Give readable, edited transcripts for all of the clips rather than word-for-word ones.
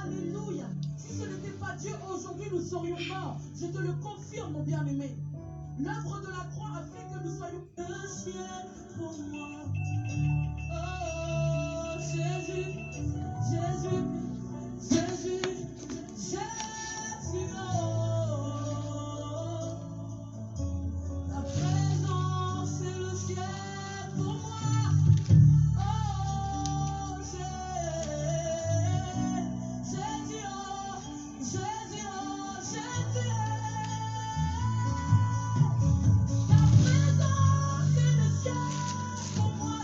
Alléluia. Si ce n'était pas Dieu, aujourd'hui nous serions morts. Je te le confirme, mon bien-aimé. L'œuvre de la croix a fait que nous soyons un ciel pour moi. Oh, Jésus, Jésus, Jésus, Jésus, oh. Ta présence est le ciel pour moi. Oh, Jésus, Jésus, oh, Jésus, oh, Jésus. Ta présence est le ciel pour moi.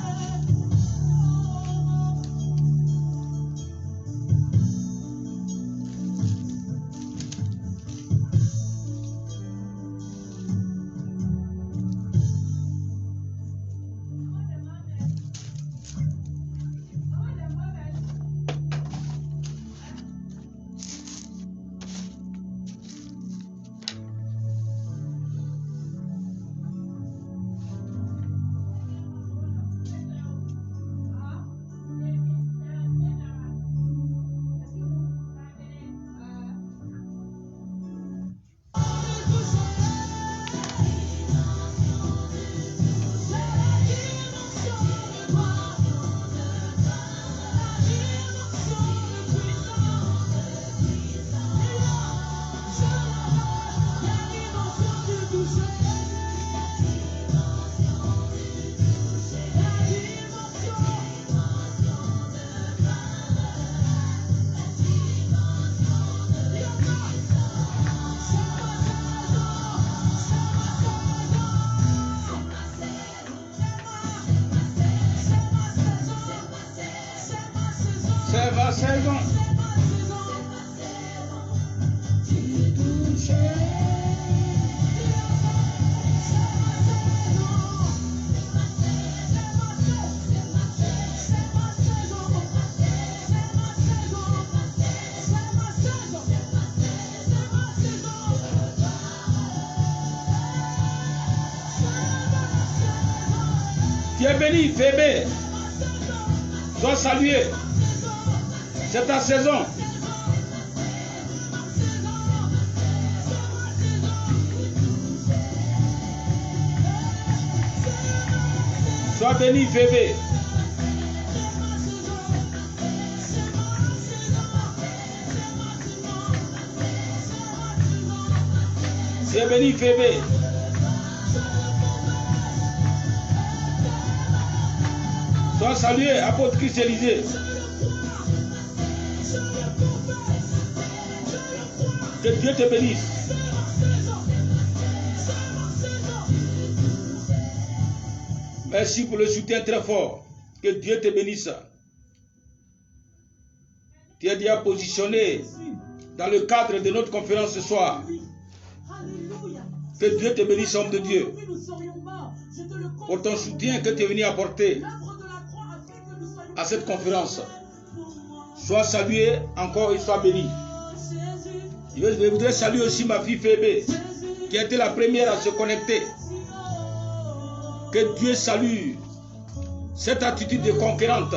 C'est ma saison. Tu es béni, Phébé. Sois salué. C'est ta saison. Sois béni, Phébé. Sois béni, Phébé. Sois salué, apôtre Christ Élysée. Que Dieu te bénisse. Merci pour le soutien très fort. Que Dieu te bénisse. Tu es déjà positionné dans le cadre de notre conférence ce soir. Que Dieu te bénisse, homme de Dieu, pour ton soutien que tu es venu apporter à cette conférence. Sois salué encore et sois béni. Je voudrais saluer aussi ma fille Phébé, qui a été la première à se connecter. Que Dieu salue cette attitude de conquérante.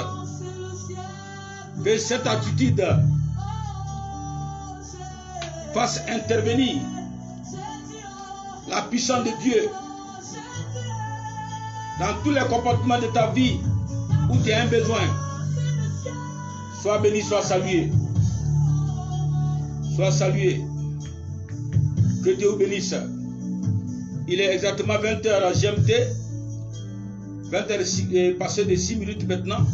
Que cette attitude fasse intervenir la puissance de Dieu dans tous les comportements de ta vie où tu as un besoin. Sois béni, sois salué. Sois salué. Que Dieu vous bénisse. Il est exactement 20h GMT. 20h est passé de 6 minutes maintenant.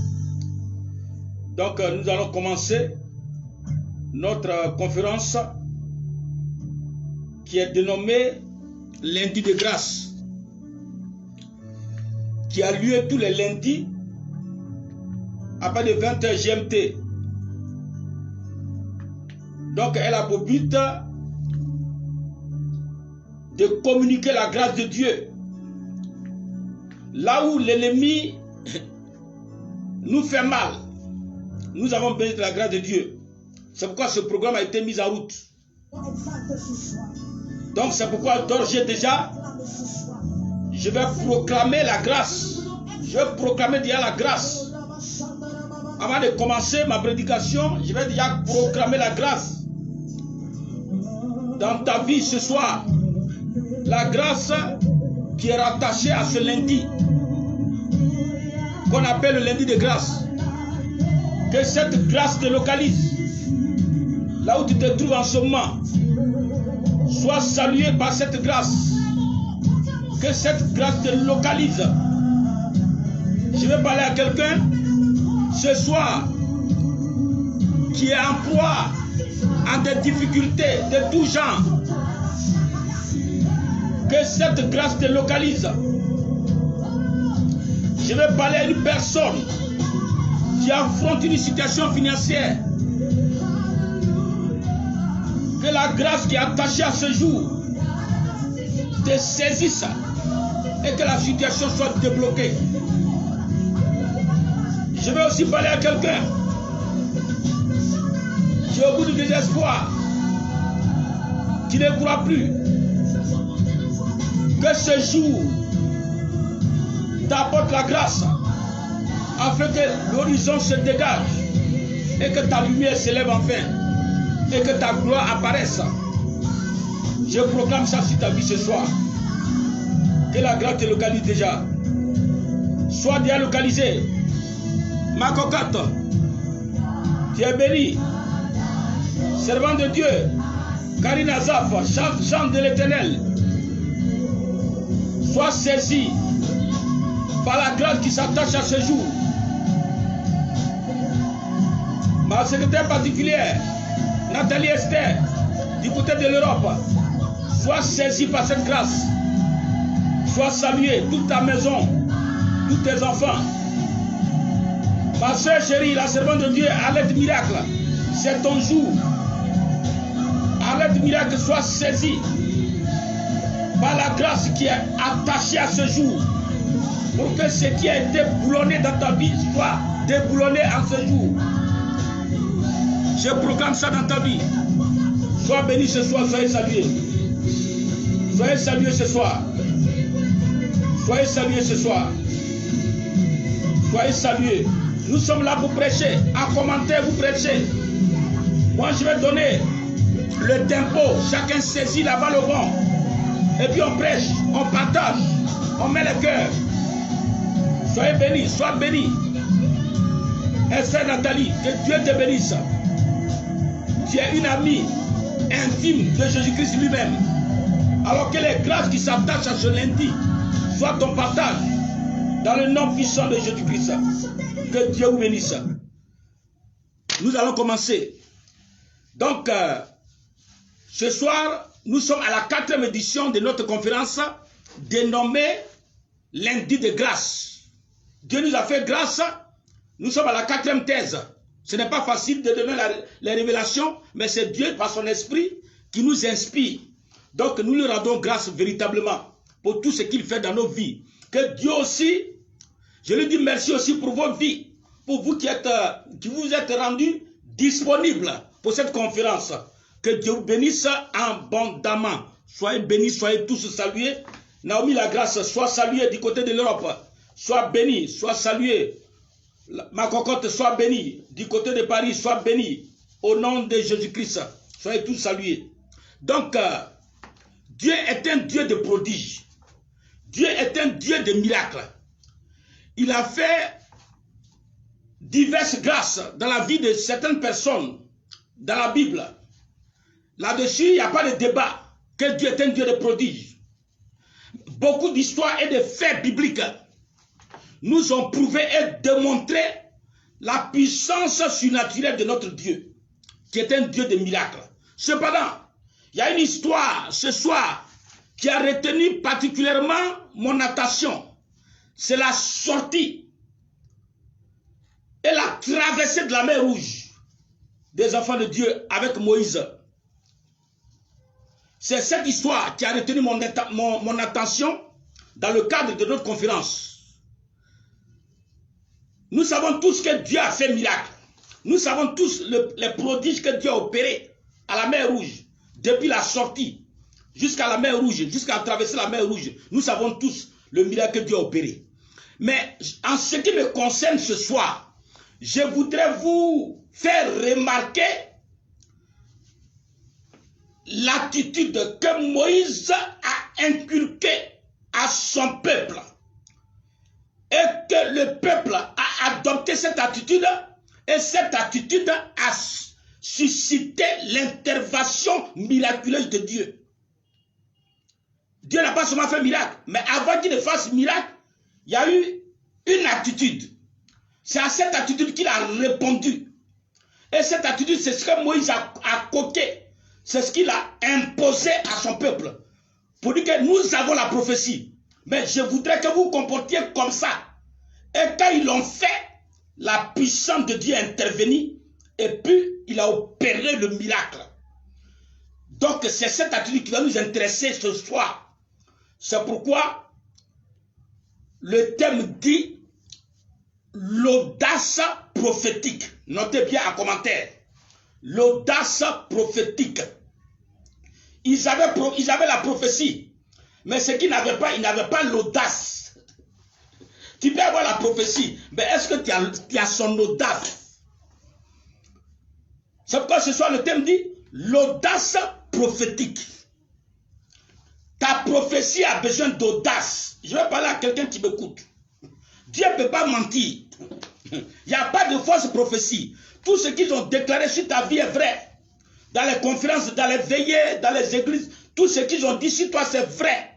Donc nous allons commencer notre conférence qui est dénommée Lundi de grâce, qui a lieu tous les lundis à partir de 20h GMT. Donc elle a pour but de communiquer la grâce de Dieu. Là où l'ennemi nous fait mal, nous avons besoin de la grâce de Dieu. C'est pourquoi ce programme a été mis en route. Donc c'est pourquoi d'ores et déjà, je vais proclamer la grâce. Je vais proclamer déjà la grâce Avant de commencer ma prédication, je vais déjà proclamer la grâce dans ta vie ce soir. La grâce qui est rattachée à ce lundi, qu'on appelle le lundi de grâce. Que cette grâce te localise. Là où tu te trouves en ce moment, sois salué par cette grâce. Que cette grâce te localise. Je vais parler à quelqu'un ce soir qui est en proie à des difficultés de tout genre. Que cette grâce te localise. Je vais parler à une personne qui affronte une situation financière. Que la grâce qui est attachée à ce jour te saisisse et que la situation soit débloquée. Je vais aussi parler à quelqu'un qui est au bout du désespoir, qui ne croit plus. Que ce jour t'apporte la grâce afin que l'horizon se dégage et que ta lumière s'élève enfin et que ta gloire apparaisse. Je proclame ça sur ta vie ce soir. Que la grâce te localise déjà. Sois déjà localisé. Ma cocotte, tu es béni. Servant de Dieu, Karina Zaf, chante de l'Éternel. Sois saisi par la grâce qui s'attache à ce jour. Ma secrétaire particulière, Nathalie Esther, du côté de l'Europe, sois saisi par cette grâce. Sois salué, toute ta maison, tous tes enfants. Ma soeur chérie, la servante de Dieu, Arlette Miracle, c'est ton jour. Arlette Miracle, sois saisi par la grâce qui est attachée à ce jour. Pour que ce qui a été boulonné dans ta vie soit déboulonné en ce jour. Je proclame ça dans ta vie. Sois béni ce soir, soyez salués. Soyez salués ce soir. Soyez salués ce soir. Soyez salués. Nous sommes là pour prêcher. En commentaire, vous prêchez. Moi, je vais donner le tempo. Chacun saisit la balle au vent. Et puis on prêche, on partage, on met le cœur. Soyez bénis, sois bénis. Esther Nathalie, que Dieu te bénisse. Tu es une amie intime de Jésus-Christ lui-même. Alors que les grâces qui s'attachent à ce lundi soient ton partage dans le nom puissant de Jésus-Christ. Que Dieu vous bénisse. Nous allons commencer. Donc, ce soir, nous sommes à la 4e édition de notre conférence dénommée Lundi de grâce. Dieu nous a fait grâce. Nous sommes à la 4e thèse. Ce n'est pas facile de donner les révélations, mais c'est Dieu par son esprit qui nous inspire. Donc nous lui rendons grâce véritablement pour tout ce qu'il fait dans nos vies. Que Dieu aussi, je lui dis merci aussi pour vos vies, pour vous qui vous êtes rendus disponibles pour cette conférence. Que Dieu vous bénisse abondamment. Soyez bénis, soyez tous salués. Naomi la grâce, sois saluée du côté de l'Europe. Sois béni, sois salué. Ma cocotte, sois béni. Du côté de Paris, sois béni. Au nom de Jésus-Christ, soyez tous salués. Donc, Dieu est un Dieu de prodiges. Dieu est un Dieu de miracles. Il a fait diverses grâces dans la vie de certaines personnes dans la Bible. Là-dessus, il n'y a pas de débat que Dieu est un Dieu de prodiges. Beaucoup d'histoires et de faits bibliques nous ont prouvé et démontré la puissance surnaturelle de notre Dieu, qui est un Dieu de miracles. Cependant, il y a une histoire ce soir qui a retenu particulièrement mon attention. C'est la sortie et la traversée de la mer Rouge des enfants de Dieu avec Moïse. C'est cette histoire qui a retenu mon attention dans le cadre de notre conférence. Nous savons tous que Dieu a fait miracle. Nous savons tous les prodiges que Dieu a opérés à la mer Rouge, depuis la sortie jusqu'à la mer Rouge, jusqu'à traverser la mer Rouge. Nous savons tous le miracle que Dieu a opéré. Mais en ce qui me concerne ce soir, je voudrais vous faire remarquer l'attitude que Moïse a inculquée à son peuple. Et que le peuple a adopté cette attitude, et cette attitude a suscité l'intervention miraculeuse de Dieu. Dieu n'a pas seulement fait miracle, mais avant qu'il ne fasse miracle, il y a eu une attitude. C'est à cette attitude qu'il a répondu. Et cette attitude, c'est ce que Moïse a coqué. C'est ce qu'il a imposé à son peuple. Pour dire que nous avons la prophétie. Mais je voudrais que vous comportiez comme ça. Et quand ils l'ont fait, la puissance de Dieu est intervenue. Et puis, il a opéré le miracle. Donc, c'est cette attitude qui va nous intéresser ce soir. C'est pourquoi le thème dit l'audace prophétique. Notez bien en commentaire. L'audace prophétique. Ils avaient la prophétie. Mais ce qu'ils n'avaient pas, ils n'avaient pas l'audace. Tu peux avoir la prophétie, mais est-ce que tu as son audace? C'est pourquoi ce soir le thème dit l'audace prophétique. Ta prophétie a besoin d'audace. Je vais parler à quelqu'un qui m'écoute. Dieu ne peut pas mentir. Il n'y a pas de fausse prophétie. Tout ce qu'ils ont déclaré sur ta vie est vrai. Dans les conférences, dans les veillées, dans les églises, tout ce qu'ils ont dit sur toi, c'est vrai.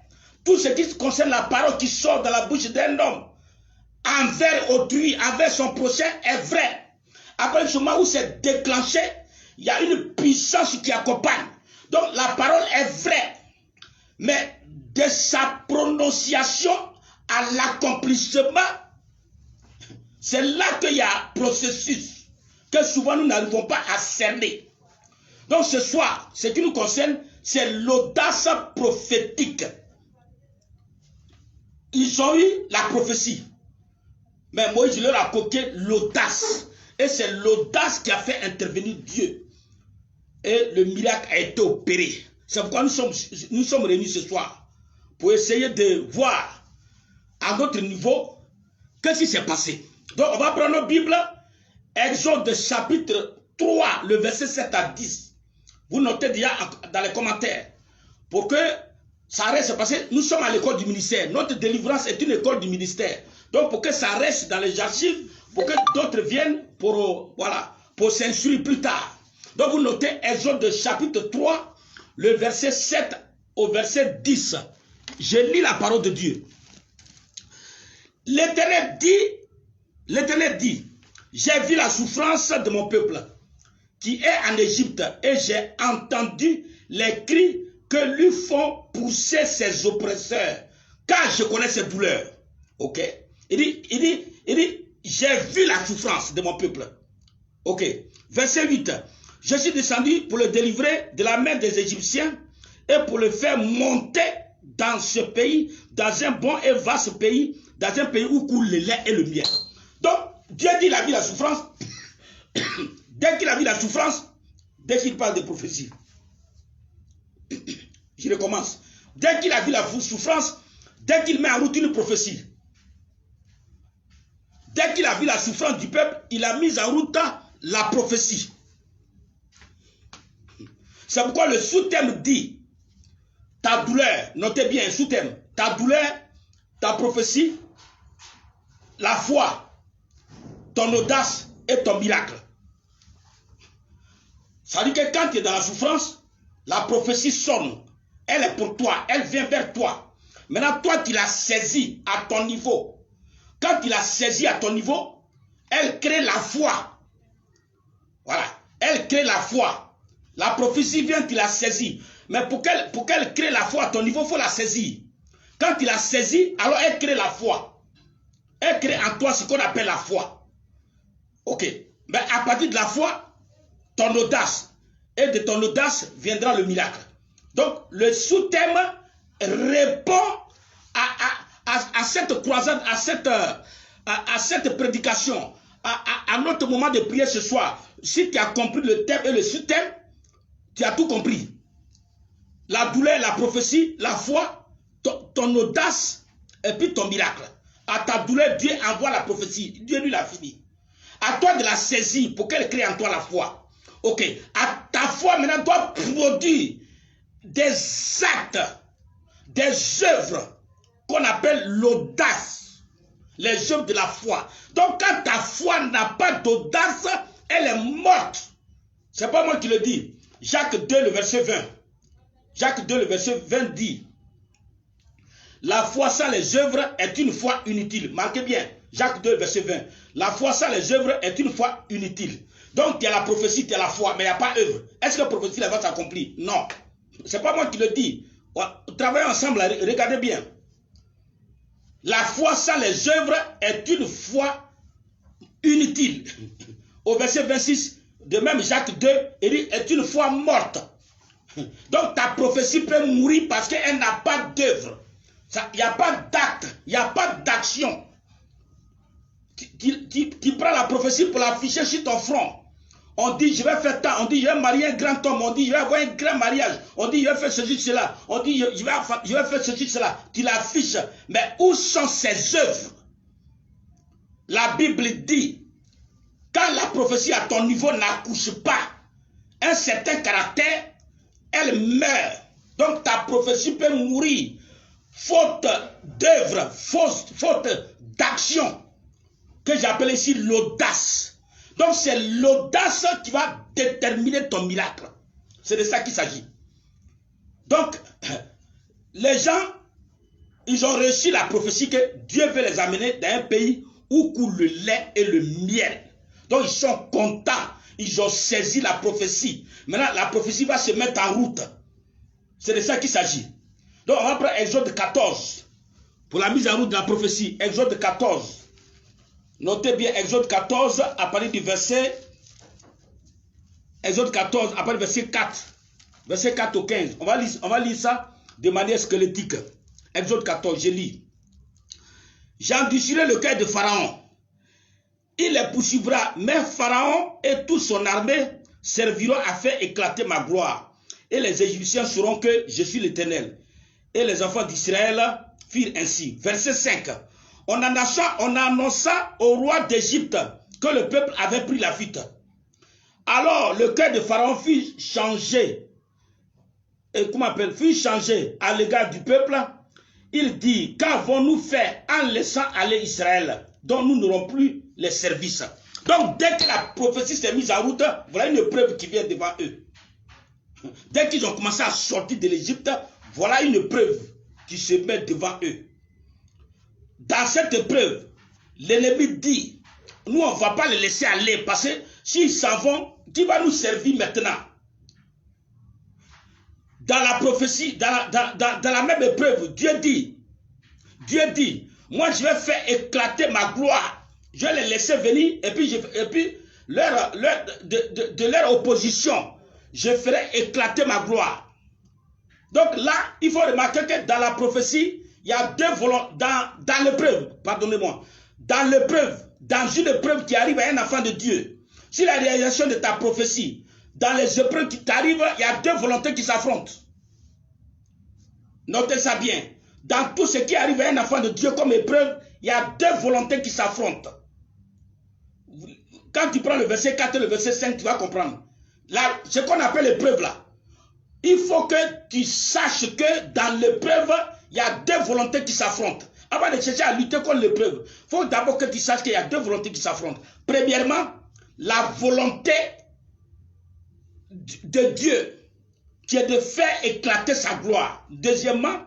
Tout ce qui concerne la parole qui sort de la bouche d'un homme, envers autrui, envers son prochain, est vrai. Après le moment où c'est déclenché, il y a une puissance qui accompagne. Donc la parole est vraie. Mais de sa prononciation à l'accomplissement, c'est là qu'il y a un processus que souvent nous n'arrivons pas à cerner. Donc ce soir, ce qui nous concerne, c'est l'audace prophétique. Ils ont eu la prophétie. Mais Moïse leur a coqué l'audace. Et c'est l'audace qui a fait intervenir Dieu. Et le miracle a été opéré. C'est pourquoi nous sommes réunis ce soir. Pour essayer de voir à notre niveau qu'est-ce qui s'est passé. Donc on va prendre nos Bibles. Exode chapitre 3, le verset 7 à 10. Vous notez déjà dans les commentaires. Pour que ça reste, parce que nous sommes à l'école du ministère. Notre délivrance est une école du ministère. Donc pour que ça reste dans les archives, pour que d'autres viennent pour s'instruire plus tard. Donc vous notez Exode chapitre 3, le verset 7 au verset 10. Je lis la parole de Dieu. L'Éternel dit, j'ai vu la souffrance de mon peuple qui est en Égypte et j'ai entendu les cris que lui font pousser ses oppresseurs, car je connais ses douleurs. Ok? Il dit, j'ai vu la souffrance de mon peuple. Ok. Verset 8. Je suis descendu pour le délivrer de la main des Égyptiens et pour le faire monter dans ce pays, dans un bon et vaste pays, dans un pays où coule le lait et le miel. Donc, Dieu dit qu'il a vu la souffrance. Dès qu'il a vu la souffrance, dès qu'il parle de prophétie. Je recommence. Dès qu'il a vu la souffrance, dès qu'il met en route une prophétie. Dès qu'il a vu la souffrance du peuple, il a mis en route la prophétie. C'est pourquoi le sous-thème dit, ta douleur, notez bien, sous-thème, ta douleur, ta prophétie, la foi, ton audace et ton miracle. Ça veut dire que quand tu es dans la souffrance, la prophétie sonne. Elle est pour toi, elle vient vers toi. Maintenant, toi, tu l'as saisie à ton niveau. Quand tu l'as saisie à ton niveau, elle crée la foi. Voilà, elle crée la foi. La prophétie vient, tu l'as saisie. Mais pour qu'elle crée la foi à ton niveau, il faut la saisir. Quand tu la saisis, alors elle crée la foi. Elle crée en toi ce qu'on appelle la foi. Ok. Mais à partir de la foi, ton audace. Et de ton audace viendra le miracle. Donc, le sous-thème répond à cette croisade, à cette prédication, à notre moment de prière ce soir. Si tu as compris le thème et le sous-thème, tu as tout compris. La douleur, la prophétie, la foi, ton audace et puis ton miracle. À ta douleur, Dieu envoie la prophétie. Dieu lui l'a fini. À toi de la saisir pour qu'elle crée en toi la foi. Ok. À ta foi maintenant doit produire des actes, des œuvres qu'on appelle l'audace. Les œuvres de la foi. Donc quand ta foi n'a pas d'audace, elle est morte. C'est pas moi qui le dis. Jacques 2, le verset 20. Jacques 2, le verset 20 dit: la foi sans les œuvres est une foi inutile. Marquez bien, Jacques 2, verset 20. La foi sans les œuvres est une foi inutile. Donc, il y a la prophétie, il y a la foi, mais il n'y a pas œuvre. Est-ce que la prophétie va s'accomplir? Non. Ce n'est pas moi qui le dis. Travaillons ensemble, regardez bien. La foi sans les œuvres est une foi inutile. Au verset 26, de même Jacques 2, il dit est une foi morte. Donc ta prophétie peut mourir parce qu'elle n'a pas d'œuvre. Il n'y a pas d'acte, il n'y a pas d'action. Tu prends la prophétie pour l'afficher sur ton front. On dit je vais faire tant, on dit je vais marier un grand homme, on dit je vais avoir un grand mariage, on dit je vais faire ceci, cela, on dit je vais faire ceci, cela. Tu l'affiches, mais où sont ses œuvres? La Bible dit, quand la prophétie à ton niveau n'accouche pas un certain caractère, elle meurt. Donc ta prophétie peut mourir, faute d'œuvre, faute d'action, que j'appelle ici l'audace. Donc c'est l'audace qui va déterminer ton miracle. C'est de ça qu'il s'agit. Donc, les gens, ils ont reçu la prophétie que Dieu veut les amener dans un pays où coule le lait et le miel. Donc ils sont contents, ils ont saisi la prophétie. Maintenant, la prophétie va se mettre en route. C'est de ça qu'il s'agit. Donc on va prendre Exode 14, pour la mise en route de la prophétie. Exode 14. Notez bien Exode 14 à partir du verset Exode 14 à partir du verset 4. Verset 4 au 15. On va lire ça de manière squelettique. Exode 14, je lis. J'endurcirai le cœur de Pharaon. Il les poursuivra, mais Pharaon et toute son armée serviront à faire éclater ma gloire. Et les Égyptiens sauront que je suis l'Éternel. Et les enfants d'Israël firent ainsi. Verset 5. On annonça au roi d'Égypte que le peuple avait pris la fuite. Alors le cœur de Pharaon fut changé. Fut changé à l'égard du peuple. Il dit, qu'avons-nous fait en laissant aller Israël, dont nous n'aurons plus les services? Donc dès que la prophétie s'est mise en route, voilà une preuve qui vient devant eux. Dès qu'ils ont commencé à sortir de l'Égypte, voilà une preuve qui se met devant eux. Dans cette épreuve, l'ennemi dit, nous on ne va pas les laisser aller parce que s'ils s'en vont, qui va nous servir maintenant? Dans la prophétie, dans la même épreuve, Dieu dit, moi je vais faire éclater ma gloire. Je vais les laisser venir et puis de leur opposition, je ferai éclater ma gloire. Donc là, il faut remarquer que dans la prophétie, il y a deux volontés, dans l'épreuve, pardonnez-moi, dans une épreuve qui arrive à un enfant de Dieu, si la réalisation de ta prophétie, dans les épreuves qui t'arrivent, il y a deux volontés qui s'affrontent. Notez ça bien. Dans tout ce qui arrive à un enfant de Dieu comme épreuve, il y a deux volontés qui s'affrontent. Quand tu prends le verset 4 et le verset 5, tu vas comprendre. Là, ce qu'on appelle l'épreuve là, il faut que tu saches que dans l'épreuve, il y a deux volontés qui s'affrontent. Avant de chercher à lutter contre l'épreuve, il faut d'abord que tu saches qu'il y a deux volontés qui s'affrontent. Premièrement, la volonté de Dieu, qui est de faire éclater sa gloire. Deuxièmement,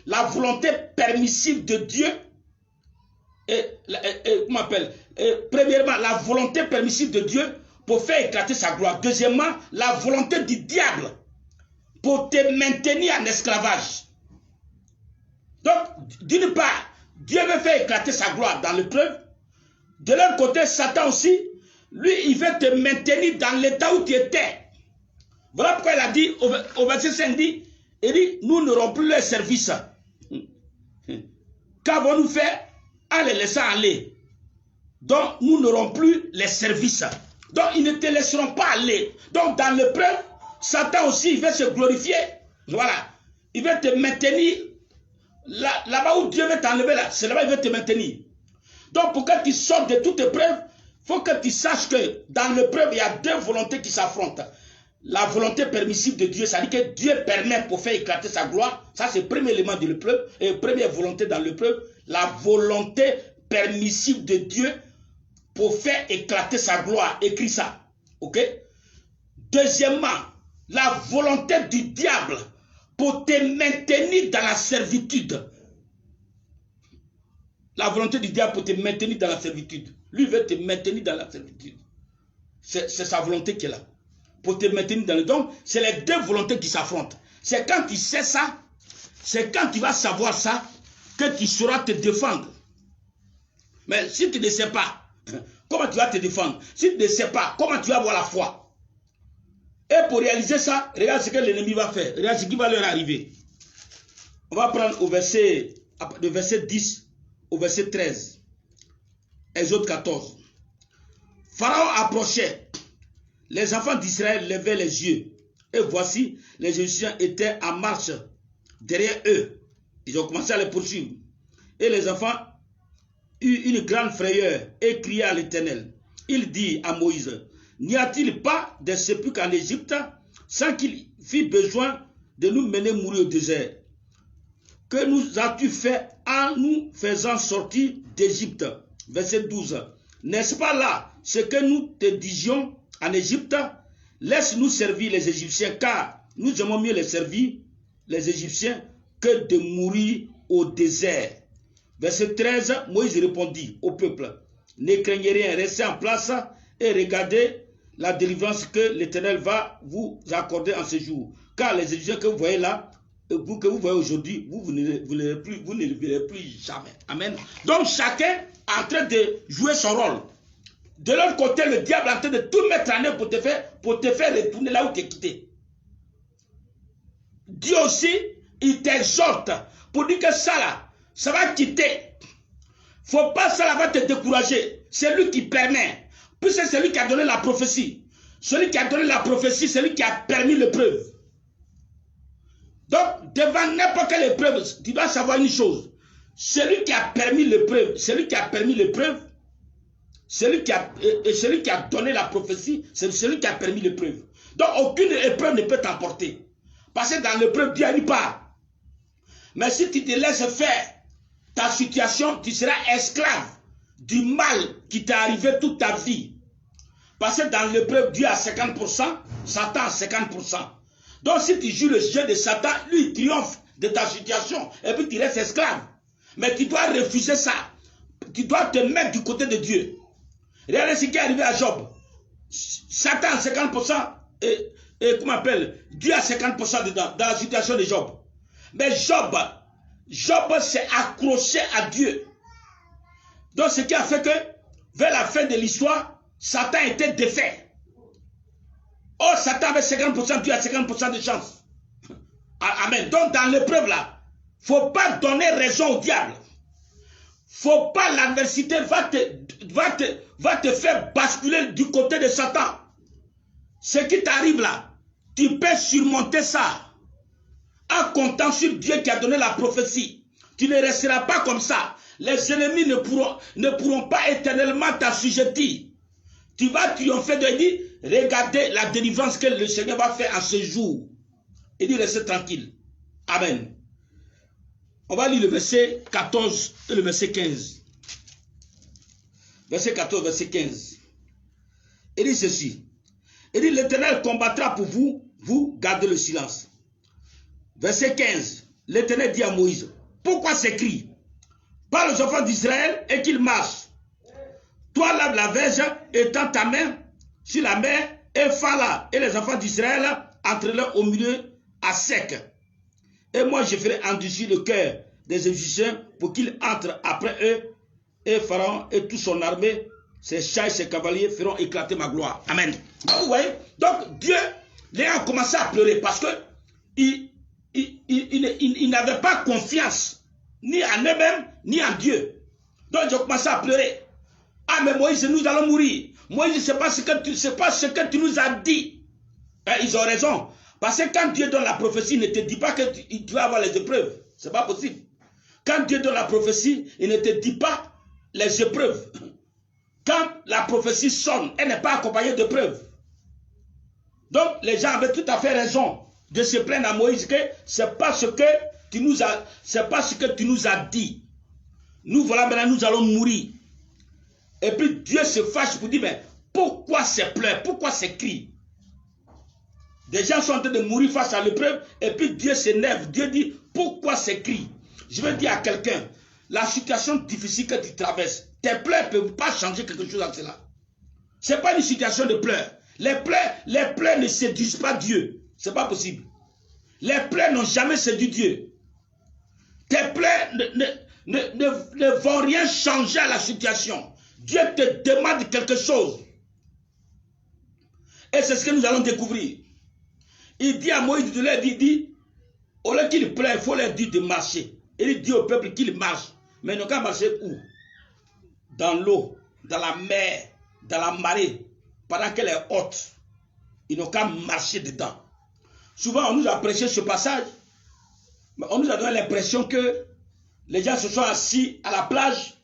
la volonté permissive de Dieu, premièrement, la volonté permissive de Dieu pour faire éclater sa gloire. Deuxièmement, la volonté du diable pour te maintenir en esclavage. Donc, d'une part, Dieu veut faire éclater sa gloire dans l'épreuve. De l'autre côté, Satan aussi, lui, il veut te maintenir dans l'état où tu étais. Voilà pourquoi il a dit, au verset 5, il dit, nous n'aurons plus leur service. Qu'avons-nous fait en les laissant aller? Donc, nous n'aurons plus les services. Donc, ils ne te laisseront pas aller. Donc, dans l'épreuve, Satan aussi, il veut se glorifier. Voilà. Il veut te maintenir là-bas où Dieu veut t'enlever, là. C'est là-bas qu'il veut te maintenir. Donc, pour que tu sortes de toute épreuve, faut que tu saches que dans l'épreuve, il y a deux volontés qui s'affrontent. La volonté permissive de Dieu, c'est-à-dire que Dieu permet pour faire éclater sa gloire. Ça, c'est le premier élément de l'épreuve. Et première volonté dans l'épreuve, la volonté permissive de Dieu pour faire éclater sa gloire. Écris ça. Ok? Deuxièmement, la volonté du diable pour te maintenir dans la servitude. La volonté du diable pour te maintenir dans la servitude. Lui veut te maintenir dans la servitude. C'est sa volonté qui est là. Pour te maintenir dans le don, c'est les deux volontés qui s'affrontent. C'est quand tu sais ça, c'est quand tu vas savoir ça, que tu sauras te défendre. Mais si tu ne sais pas, comment tu vas te défendre? Si tu ne sais pas, comment tu vas avoir la foi? Et pour réaliser ça, regarde ce que l'ennemi va faire. Regarde ce qui va leur arriver. On va prendre au verset 10 au verset 13. Exode 14. Pharaon approchait. Les enfants d'Israël levaient les yeux. Et voici, les Égyptiens étaient en marche derrière eux. Ils ont commencé à les poursuivre. Et les enfants eurent une grande frayeur et criaient à l'Éternel. Il dit à Moïse, n'y a-t-il pas des sépulcres en Égypte sans qu'il fît besoin de nous mener mourir au désert? Que nous as-tu fait en nous faisant sortir d'Égypte? Verset 12. N'est-ce pas là ce que nous te disions en Égypte? Laisse-nous servir les Égyptiens, car nous aimons mieux les servir, les Égyptiens, que de mourir au désert. Verset 13, Moïse répondit au peuple, ne craignez rien, restez en place et regardez la délivrance que l'Éternel va vous accorder en ce jour. Car les Égyptiens que vous voyez là, que vous voyez aujourd'hui, vous ne les verrez plus jamais. Amen. Donc chacun est en train de jouer son rôle. De l'autre côté, le diable est en train de tout mettre en œuvre pour te faire retourner là où tu es quitté. Dieu aussi, il t'exhorte pour dire que ça là, ça va quitter. Faut pas ça là va te décourager. C'est lui qui permet. Puisque c'est lui qui a donné la prophétie. Celui qui a donné la prophétie, c'est lui qui a permis l'épreuve. Donc, devant n'importe quelle épreuve, tu dois savoir une chose. Celui qui a permis l'épreuve, celui qui a permis l'épreuve, celui qui a donné la prophétie, c'est celui qui a permis l'épreuve. Donc, aucune épreuve ne peut t'emporter. Parce que dans l'épreuve, Dieu n'y part. Mais si tu te laisses faire ta situation, tu seras esclave du mal qui t'est arrivé toute ta vie. Parce que dans l'épreuve, Dieu a 50%, Satan a 50%. Donc si tu joues le jeu de Satan, lui il triomphe de ta situation et puis tu restes esclave. Mais tu dois refuser ça. Tu dois te mettre du côté de Dieu. Regardez ce qui est arrivé à Job. Satan a 50% et comment on appelle, Dieu a 50% dedans, dans la situation de Job. Mais Job s'est accroché à Dieu. Donc ce qui a fait que vers la fin de l'histoire, Satan était défait. Oh, Satan avait 50%, Dieu a 50% de chance. Amen. Donc dans l'épreuve là, faut pas donner raison au diable. Faut pas, l'adversité va te faire basculer du côté de Satan. Ce qui t'arrive là, tu peux surmonter ça en comptant sur Dieu qui a donné la prophétie. Tu ne resteras pas comme ça. Les ennemis ne pourront pas éternellement t'assujettir. Tu vas triompher de dire, regardez la délivrance que le Seigneur va faire en ce jour. Et dit, restez tranquille. Amen. On va lire le verset 14 et le verset 15. Verset 14, verset 15. Il dit ceci. Il dit, l'Éternel combattra pour vous, vous gardez le silence. Verset 15. L'Éternel dit à Moïse, pourquoi ces cris? Parle aux enfants d'Israël et qu'ils marchent. Toi lave la verge, étends ta main sur la mer et fais-la. Et les enfants d'Israël entreront au milieu à sec. Et moi je ferai endurcir le cœur des Égyptiens pour qu'ils entrent après eux. Et Pharaon et toute son armée, ses chars et ses cavaliers feront éclater ma gloire. Amen. Vous voyez? Donc Dieu, les a commencé à pleurer parce que il n'avait pas confiance ni en eux-mêmes ni en Dieu. Donc ils ont commencé à pleurer. Ah mais Moïse, nous allons mourir. Moïse, c'est pas ce que tu nous as dit. Ils ont raison. Parce que quand Dieu donne la prophétie, il ne te dit pas que tu vas avoir les épreuves. C'est pas possible. Quand Dieu donne la prophétie, il ne te dit pas les épreuves. Quand la prophétie sonne, elle n'est pas accompagnée de preuves. Donc, les gens avaient tout à fait raison de se plaindre à Moïse que c'est pas ce que tu nous as dit. Nous voilà maintenant, nous allons mourir. Et puis Dieu se fâche pour dire, mais pourquoi ces pleurs, pourquoi ces cris? Des gens sont en train de mourir face à l'épreuve, et puis Dieu s'énerve. Dieu dit, pourquoi ces cris? Je veux dire à quelqu'un, la situation difficile que tu traverses, tes pleurs ne peuvent pas changer quelque chose à cela. Ce n'est pas une situation de pleurs. Les pleurs ne séduisent pas Dieu. Ce n'est pas possible. Les pleurs n'ont jamais séduit Dieu. Tes pleurs ne vont rien changer à la situation. Dieu te demande quelque chose. Et c'est ce que nous allons découvrir. Il dit à Moïse de leur dire, au lieu qu'il pleure, il faut leur dire de marcher. Et il dit au peuple qu'il marche. Mais ils n'ont qu'à marcher où? Dans l'eau, dans la mer, dans la marée, pendant qu'elle est haute. Ils n'ont qu'à marcher dedans. Souvent, on nous a prêché ce passage, mais on nous a donné l'impression que les gens se sont assis à la plage,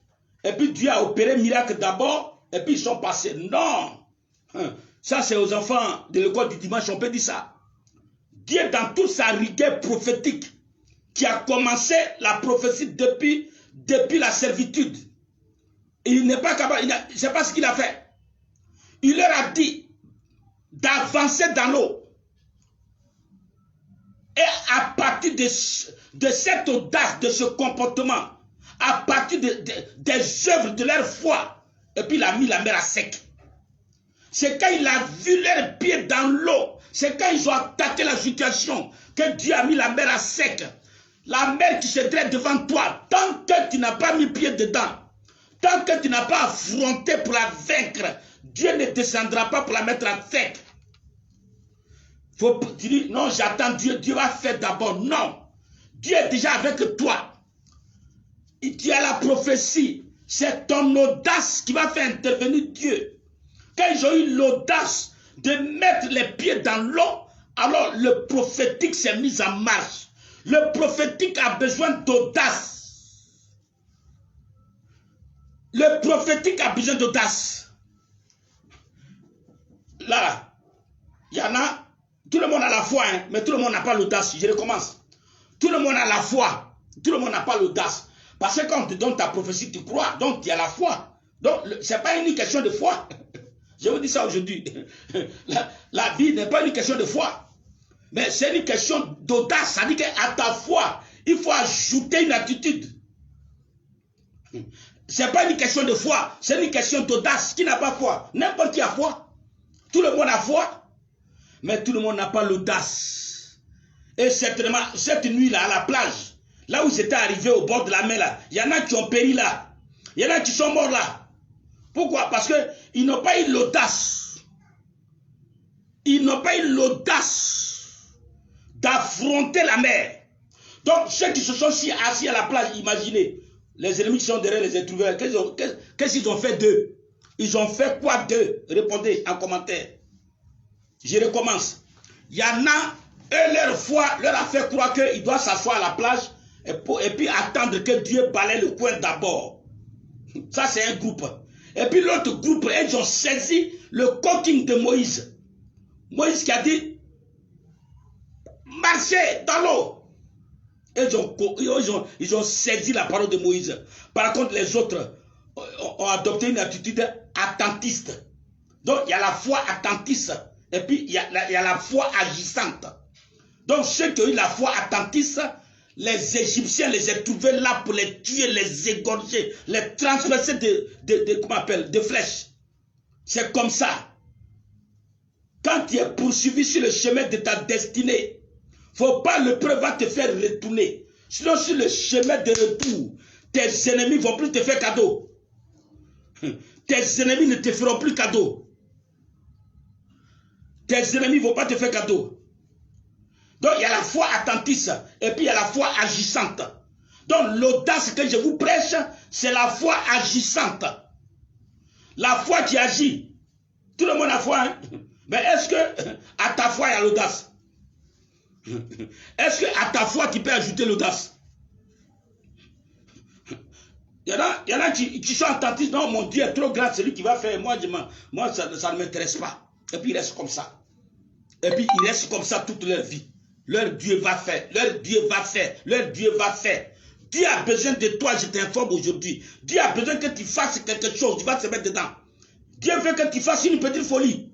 et puis Dieu a opéré miracle d'abord, et puis ils sont passés. Non! Ça, c'est aux enfants de l'école du dimanche, on peut dire ça. Dieu, dans toute sa rigueur prophétique, qui a commencé la prophétie depuis la servitude, il n'est pas capable, je ne sais pas ce qu'il a fait. Il leur a dit d'avancer dans l'eau. Et à partir de cette audace, de ce comportement, à partir des œuvres de leur foi, et puis il a mis la mer à sec. C'est quand il a vu leurs pieds dans l'eau, c'est quand ils ont attaqué la situation, que Dieu a mis la mer à sec. La mer qui se dresse devant toi, tant que tu n'as pas mis pied dedans, tant que tu n'as pas affronté pour la vaincre, Dieu ne descendra pas pour la mettre à sec. Faut dire, non, j'attends Dieu, Dieu va faire d'abord. Non, Dieu est déjà avec toi. Tu as la prophétie, c'est ton audace qui va faire intervenir Dieu. Quand ils ont eu l'audace de mettre les pieds dans l'eau, alors le prophétique s'est mis en marche. Le prophétique a besoin d'audace. Le prophétique a besoin d'audace. Là, il y en a, tout le monde a la foi, hein, mais tout le monde n'a pas l'audace. Je recommence. Tout le monde a la foi, tout le monde n'a pas l'audace. Parce que quand on te donne ta prophétie, tu crois, donc tu as la foi. Donc, ce n'est pas une question de foi. Je vous dis ça aujourd'hui. La vie n'est pas une question de foi. Mais c'est une question d'audace. Ça dit qu'à ta foi, il faut ajouter une attitude. Ce n'est pas une question de foi, c'est une question d'audace. Qui n'a pas foi? N'importe qui a foi. Tout le monde a foi. Mais tout le monde n'a pas l'audace. Et certainement, cette nuit-là, à la plage, là où j'étais arrivé au bord de la mer, là, il y en a qui ont péri là. Il y en a qui sont morts là. Pourquoi? Parce qu'ils n'ont pas eu l'audace. Ils n'ont pas eu l'audace d'affronter la mer. Donc, ceux qui se sont assis à la plage, imaginez, les ennemis qui sont derrière les intruveurs, qu'est-ce qu'ils ont fait d'eux? Ils ont fait quoi d'eux? Répondez en commentaire. Je recommence. Il y en a, eux, leur foi leur a fait croire qu'ils doivent s'asseoir à la plage et puis attendre que Dieu balaye le coin d'abord. Ça, c'est un groupe. Et puis l'autre groupe, ils ont saisi le coaching de Moïse. Moïse qui a dit, marchez dans l'eau. Ils ont saisi la parole de Moïse. Par contre, les autres ont adopté une attitude attentiste. Donc, il y a la foi attentiste. Et puis, il y a la foi agissante. Donc, ceux qui ont eu la foi attentiste, les Égyptiens les ont trouvés là pour les tuer, les égorger, les transpercer de flèches. C'est comme ça. Quand tu es poursuivi sur le chemin de ta destinée, il ne faut pas le preuve va te faire retourner. Sinon, sur le chemin de retour, tes ennemis ne vont plus te faire cadeau. Tes ennemis ne te feront plus cadeau. Tes ennemis ne vont pas te faire cadeau. Donc, il y a la foi attentiste et puis il y a la foi agissante. Donc, l'audace que je vous prêche, c'est la foi agissante. La foi qui agit. Tout le monde a foi, hein? Mais est-ce que à ta foi, il y a l'audace? Est-ce que à ta foi, tu peux ajouter l'audace? Il y en a qui sont attentifs. Non, mon Dieu est trop grand, celui qui va faire. Moi ça ne m'intéresse pas. Et puis, il reste comme ça. Et puis, il reste comme ça toute leur vie. Leur Dieu va faire. Leur Dieu va faire. Leur Dieu va faire. Dieu a besoin de toi, je t'informe aujourd'hui. Dieu a besoin que tu fasses quelque chose. Tu vas te mettre dedans. Dieu veut que tu fasses une petite folie.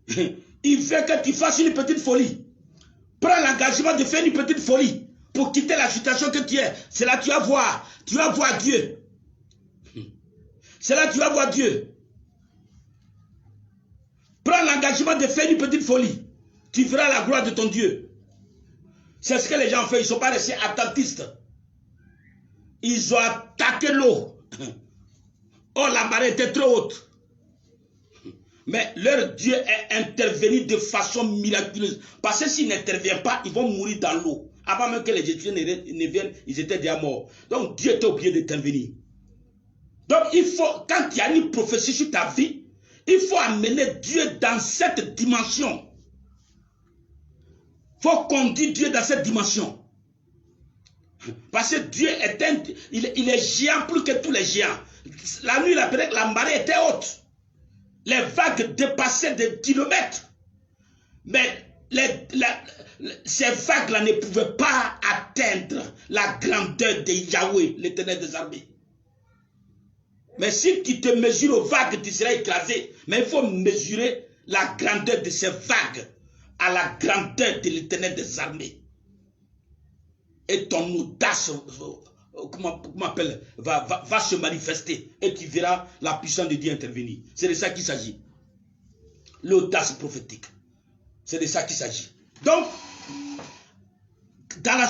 Il veut que tu fasses une petite folie. Prends l'engagement de faire une petite folie pour quitter la situation que tu es. C'est là que tu vas voir. Tu vas voir Dieu. C'est là que tu vas voir Dieu. Prends l'engagement de faire une petite folie. Tu verras la gloire de ton Dieu. C'est ce que les gens ont fait. Ils ne sont pas restés attentistes. Ils ont attaqué l'eau. Oh, la marée était trop haute. Mais leur Dieu est intervenu de façon miraculeuse. Parce que s'il n'intervient pas, ils vont mourir dans l'eau. Avant même que les Égyptiens ne viennent, ils étaient déjà morts. Donc Dieu était obligé d'intervenir. Donc il faut, quand il y a une prophétie sur ta vie, il faut amener Dieu dans cette dimension. Il faut conduire Dieu dans cette dimension. Parce que Dieu est il est géant plus que tous les géants. La nuit, la marée était haute. Les vagues dépassaient des kilomètres. Mais ces vagues-là ne pouvaient pas atteindre la grandeur de Yahweh, l'Éternel des armées. Mais si tu te mesures aux vagues, tu seras écrasé. Mais il faut mesurer la grandeur de ces vagues à la grandeur de l'Éternel des armées. Et ton audace, comment appelle, va se manifester. Et tu verras la puissance de Dieu intervenir. C'est de ça qu'il s'agit. L'audace prophétique. C'est de ça qu'il s'agit. Donc, dans ta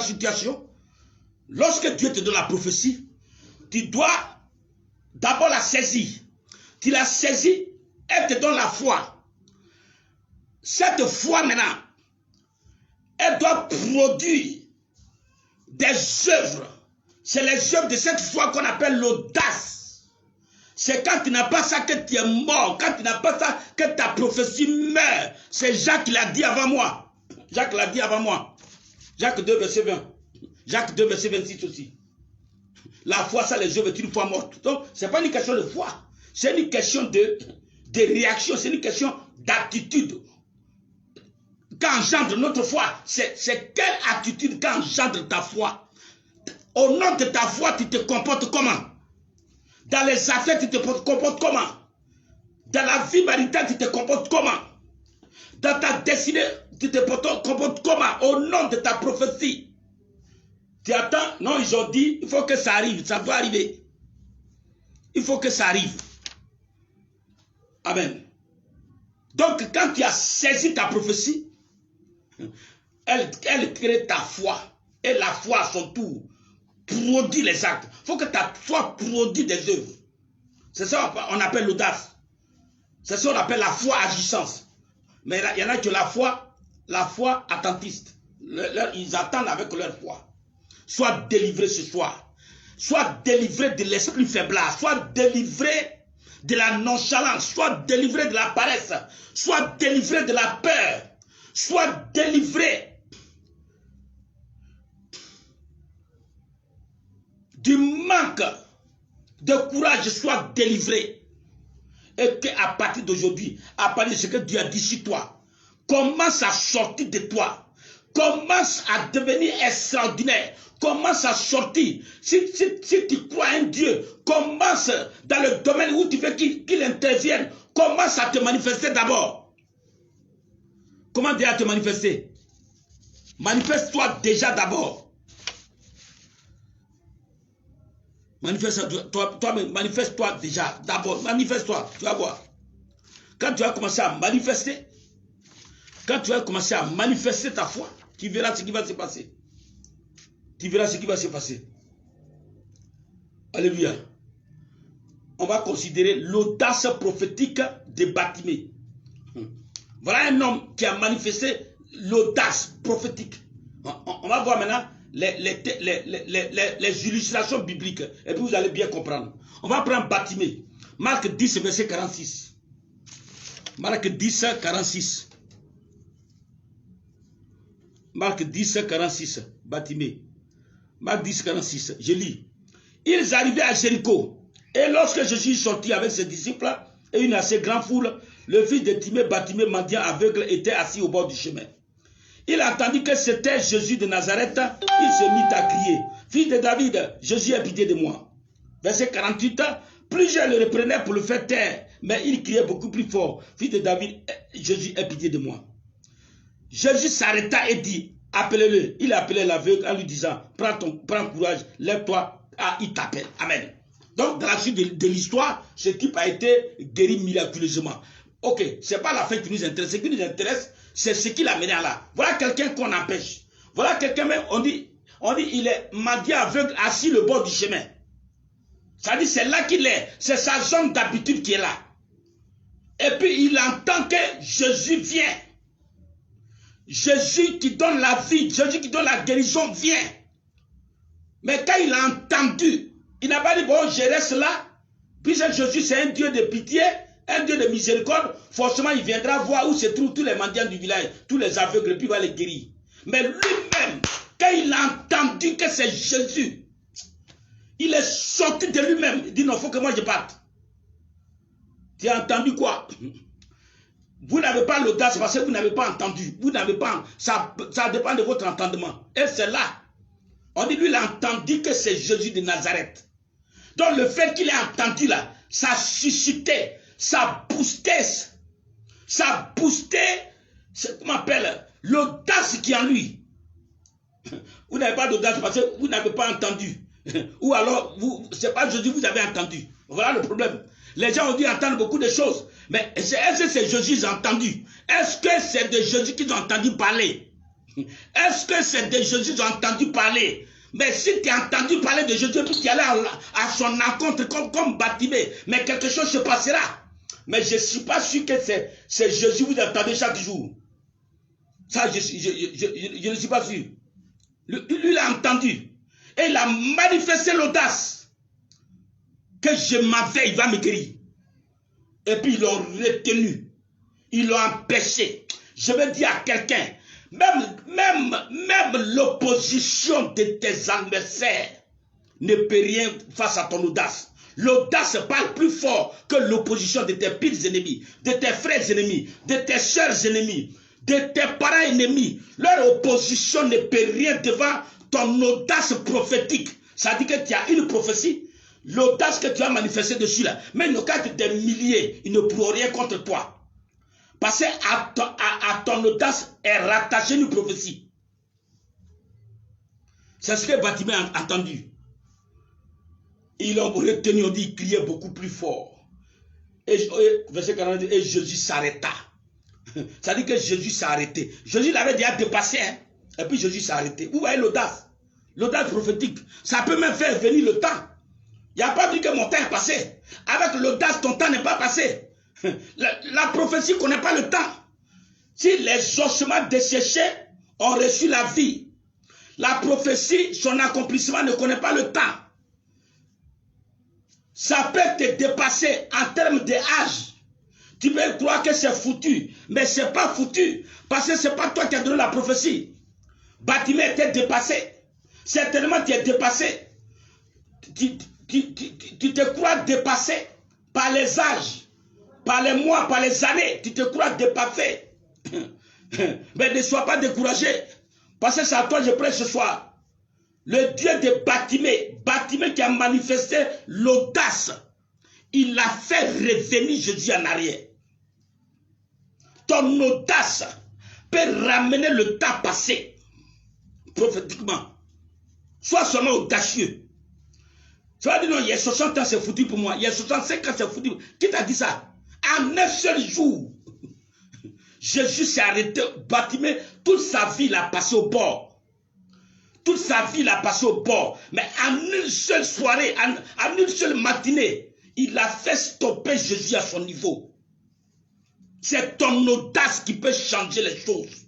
situation, lorsque Dieu te donne la prophétie, tu dois d'abord la saisir. Tu la saisis, elle te donne la foi. Cette foi maintenant, elle doit produire des œuvres. C'est les œuvres de cette foi qu'on appelle l'audace. C'est quand tu n'as pas ça que tu es mort. Quand tu n'as pas ça que ta prophétie meurt. C'est Jacques qui l'a dit avant moi. Jacques l'a dit avant moi. Jacques 2, verset 20. Jacques 2, verset 26 aussi. La foi, ça, les œuvres est une foi morte. Donc, ce n'est pas une question de foi. C'est une question de réaction. C'est une question d'attitude. Qu'engendre notre foi, c'est quelle attitude qu'engendre ta foi. Au nom de ta foi, tu te comportes comment? Dans les affaires, tu te comportes comment? Dans la vie maritale, tu te comportes comment? Dans ta destinée, tu te comportes comment? Au nom de ta prophétie. Tu attends? Non, ils ont dit, il faut que ça arrive, ça doit arriver. Il faut que ça arrive. Amen. Donc, quand tu as saisi ta prophétie, elle crée ta foi. Et la foi, à son tour, produit les actes. Il faut que ta foi produise des œuvres. C'est ça qu'on appelle l'audace. C'est ça qu'on appelle la foi agissance. Mais il y en a qui ont la foi attentiste. Ils attendent avec leur foi. Sois délivré ce soir. Sois délivré de l'esprit faiblard. Sois délivré de la nonchalance. Sois délivré de la paresse. Sois délivré de la peur. Sois délivré du manque de courage. Sois délivré. Et qu'à partir d'aujourd'hui, à partir de ce que Dieu a dit sur toi, commence à sortir de toi. Commence à devenir extraordinaire. Commence à sortir. Si tu crois en Dieu, commence dans le domaine où tu veux qu'il intervienne. Commence à te manifester d'abord. Comment Dieu a te manifester? Manifeste-toi déjà d'abord. Manifeste-toi déjà d'abord. Manifeste-toi, tu vas voir. Quand tu vas commencer à manifester, quand tu vas commencer à manifester ta foi, tu verras ce qui va se passer. Tu verras ce qui va se passer. Alléluia. On va considérer l'audace prophétique de Bartimée. Voilà un homme qui a manifesté l'audace prophétique. On va voir maintenant les illustrations bibliques. Et puis vous allez bien comprendre. On va prendre Bartimée. Marc 10, verset 46. Marc 10, 46. Marc 10, 46. Bartimée. Marc 10, 46, je lis. Ils arrivaient à Jéricho. Et lorsque Jésus sortit avec ses disciples et une assez grande foule, le fils de Timée, Bartimée, mendiant aveugle, était assis au bord du chemin. Il entendit que c'était Jésus de Nazareth. Il se mit à crier. Fils de David, Jésus, aie pitié de moi. Verset 48. Plusieurs le reprenaient pour le faire taire, mais il criait beaucoup plus fort. Fils de David, Jésus, aie pitié de moi. Jésus s'arrêta et dit, appelez-le. Il appelait l'aveugle en lui disant, prends courage, lève-toi, il t'appelle. Amen. Donc, dans la suite de l'histoire, ce type a été guéri miraculeusement. Ok, ce n'est pas la fin qui nous intéresse. Ce qui nous intéresse, c'est ce qu'il a mené à là. Voilà quelqu'un qu'on empêche. Voilà quelqu'un, même, on dit, il est mendiant aveugle assis le bord du chemin. Ça dit, c'est là qu'il est. C'est sa zone d'habitude qui est là. Et puis, il entend que Jésus vient. Jésus qui donne la vie, Jésus qui donne la guérison vient. Mais quand il a entendu, il n'a pas dit, bon, je reste là. Puisque Jésus, c'est un Dieu de pitié, un Dieu de miséricorde. Forcément, il viendra voir où se trouvent tous les mendiants du village, tous les aveugles, puis il va les guérir. Mais lui-même, quand il a entendu que c'est Jésus, il est sorti de lui-même. Il dit, non, il faut que moi je parte. Tu as entendu quoi? Vous n'avez pas l'audace parce que vous n'avez pas entendu. Vous n'avez pas, ça dépend de votre entendement. Et c'est là. On dit, lui, il a entendu que c'est Jésus de Nazareth. Donc, le fait qu'il ait entendu là, ça suscitait, ça boostait, comment on appelle, l'audace qui est en lui. Vous n'avez pas d'audace parce que vous n'avez pas entendu. Ou alors, c'est pas Jésus, vous avez entendu. Voilà le problème. Les gens ont dit entendre beaucoup de choses. Mais est-ce que c'est Jésus qu'ils ont entendu? Est-ce que c'est de Jésus qu'ils ont entendu parler? Est-ce que c'est de Jésus qu'ils ont entendu parler? Mais si tu as entendu parler de Jésus, puis tu es allé à son encontre comme Bartimée, mais quelque chose se passera. Mais je ne suis pas sûr que c'est Jésus que vous entendez chaque jour. Ça, je ne suis pas sûr. Lui l'a entendu. Et il a manifesté l'audace que je m'avais, il va me guérir. Et puis ils l'ont retenu. Ils l'ont empêché. Je veux dire à quelqu'un, même l'opposition de tes adversaires ne peut rien face à ton audace. L'audace parle plus fort que l'opposition de tes pires ennemis, de tes frères ennemis, de tes sœurs ennemis, de tes parents ennemis. Leur opposition ne peut rien devant ton audace prophétique. Ça dit que tu as une prophétie. L'audace que tu as manifestée dessus là, même le cas de des milliers, ils ne pourront rien contre toi. Parce qu'à ton audace est rattachée une prophétie. C'est ce que Bartimée a entendu. Ils l'ont retenu, on dit, il criait beaucoup plus fort. Verset 42, et Jésus s'arrêta. Ça dit que Jésus s'est arrêté. Jésus l'avait déjà dépassé, hein? Et puis Jésus s'est arrêté. Vous voyez l'audace? L'audace prophétique. Ça peut même faire venir le temps. Il n'y a pas dit que mon temps est passé. Avec l'audace, ton temps n'est pas passé. La prophétie ne connaît pas le temps. Si les ossements desséchés ont reçu la vie, la prophétie, son accomplissement ne connaît pas le temps. Ça peut te dépasser en termes d'âge. Tu peux croire que c'est foutu, mais ce n'est pas foutu. Parce que ce n'est pas toi qui as donné la prophétie. Bartimée était dépassé. Certainement tu es dépassé. Tu te crois dépassé par les âges, par les mois, par les années. Tu te crois dépassé. Mais ne sois pas découragé. Parce que c'est à toi que je prêche ce soir. Le Dieu de Bartimée, Bartimée qui a manifesté l'audace, il a fait revenir Jésus en arrière. Ton audace peut ramener le temps passé, prophétiquement. Sois seulement audacieux. Tu vas dire non, il y a 60 ans c'est foutu pour moi, il y a 65 ans c'est foutu. Qui t'a dit ça? En un seul jour, Jésus s'est arrêté, Bartimée, toute sa vie il a passé au bord. Toute sa vie il a passé au bord. Mais en une seule soirée, en une seule matinée, il a fait stopper Jésus à son niveau. C'est ton audace qui peut changer les choses.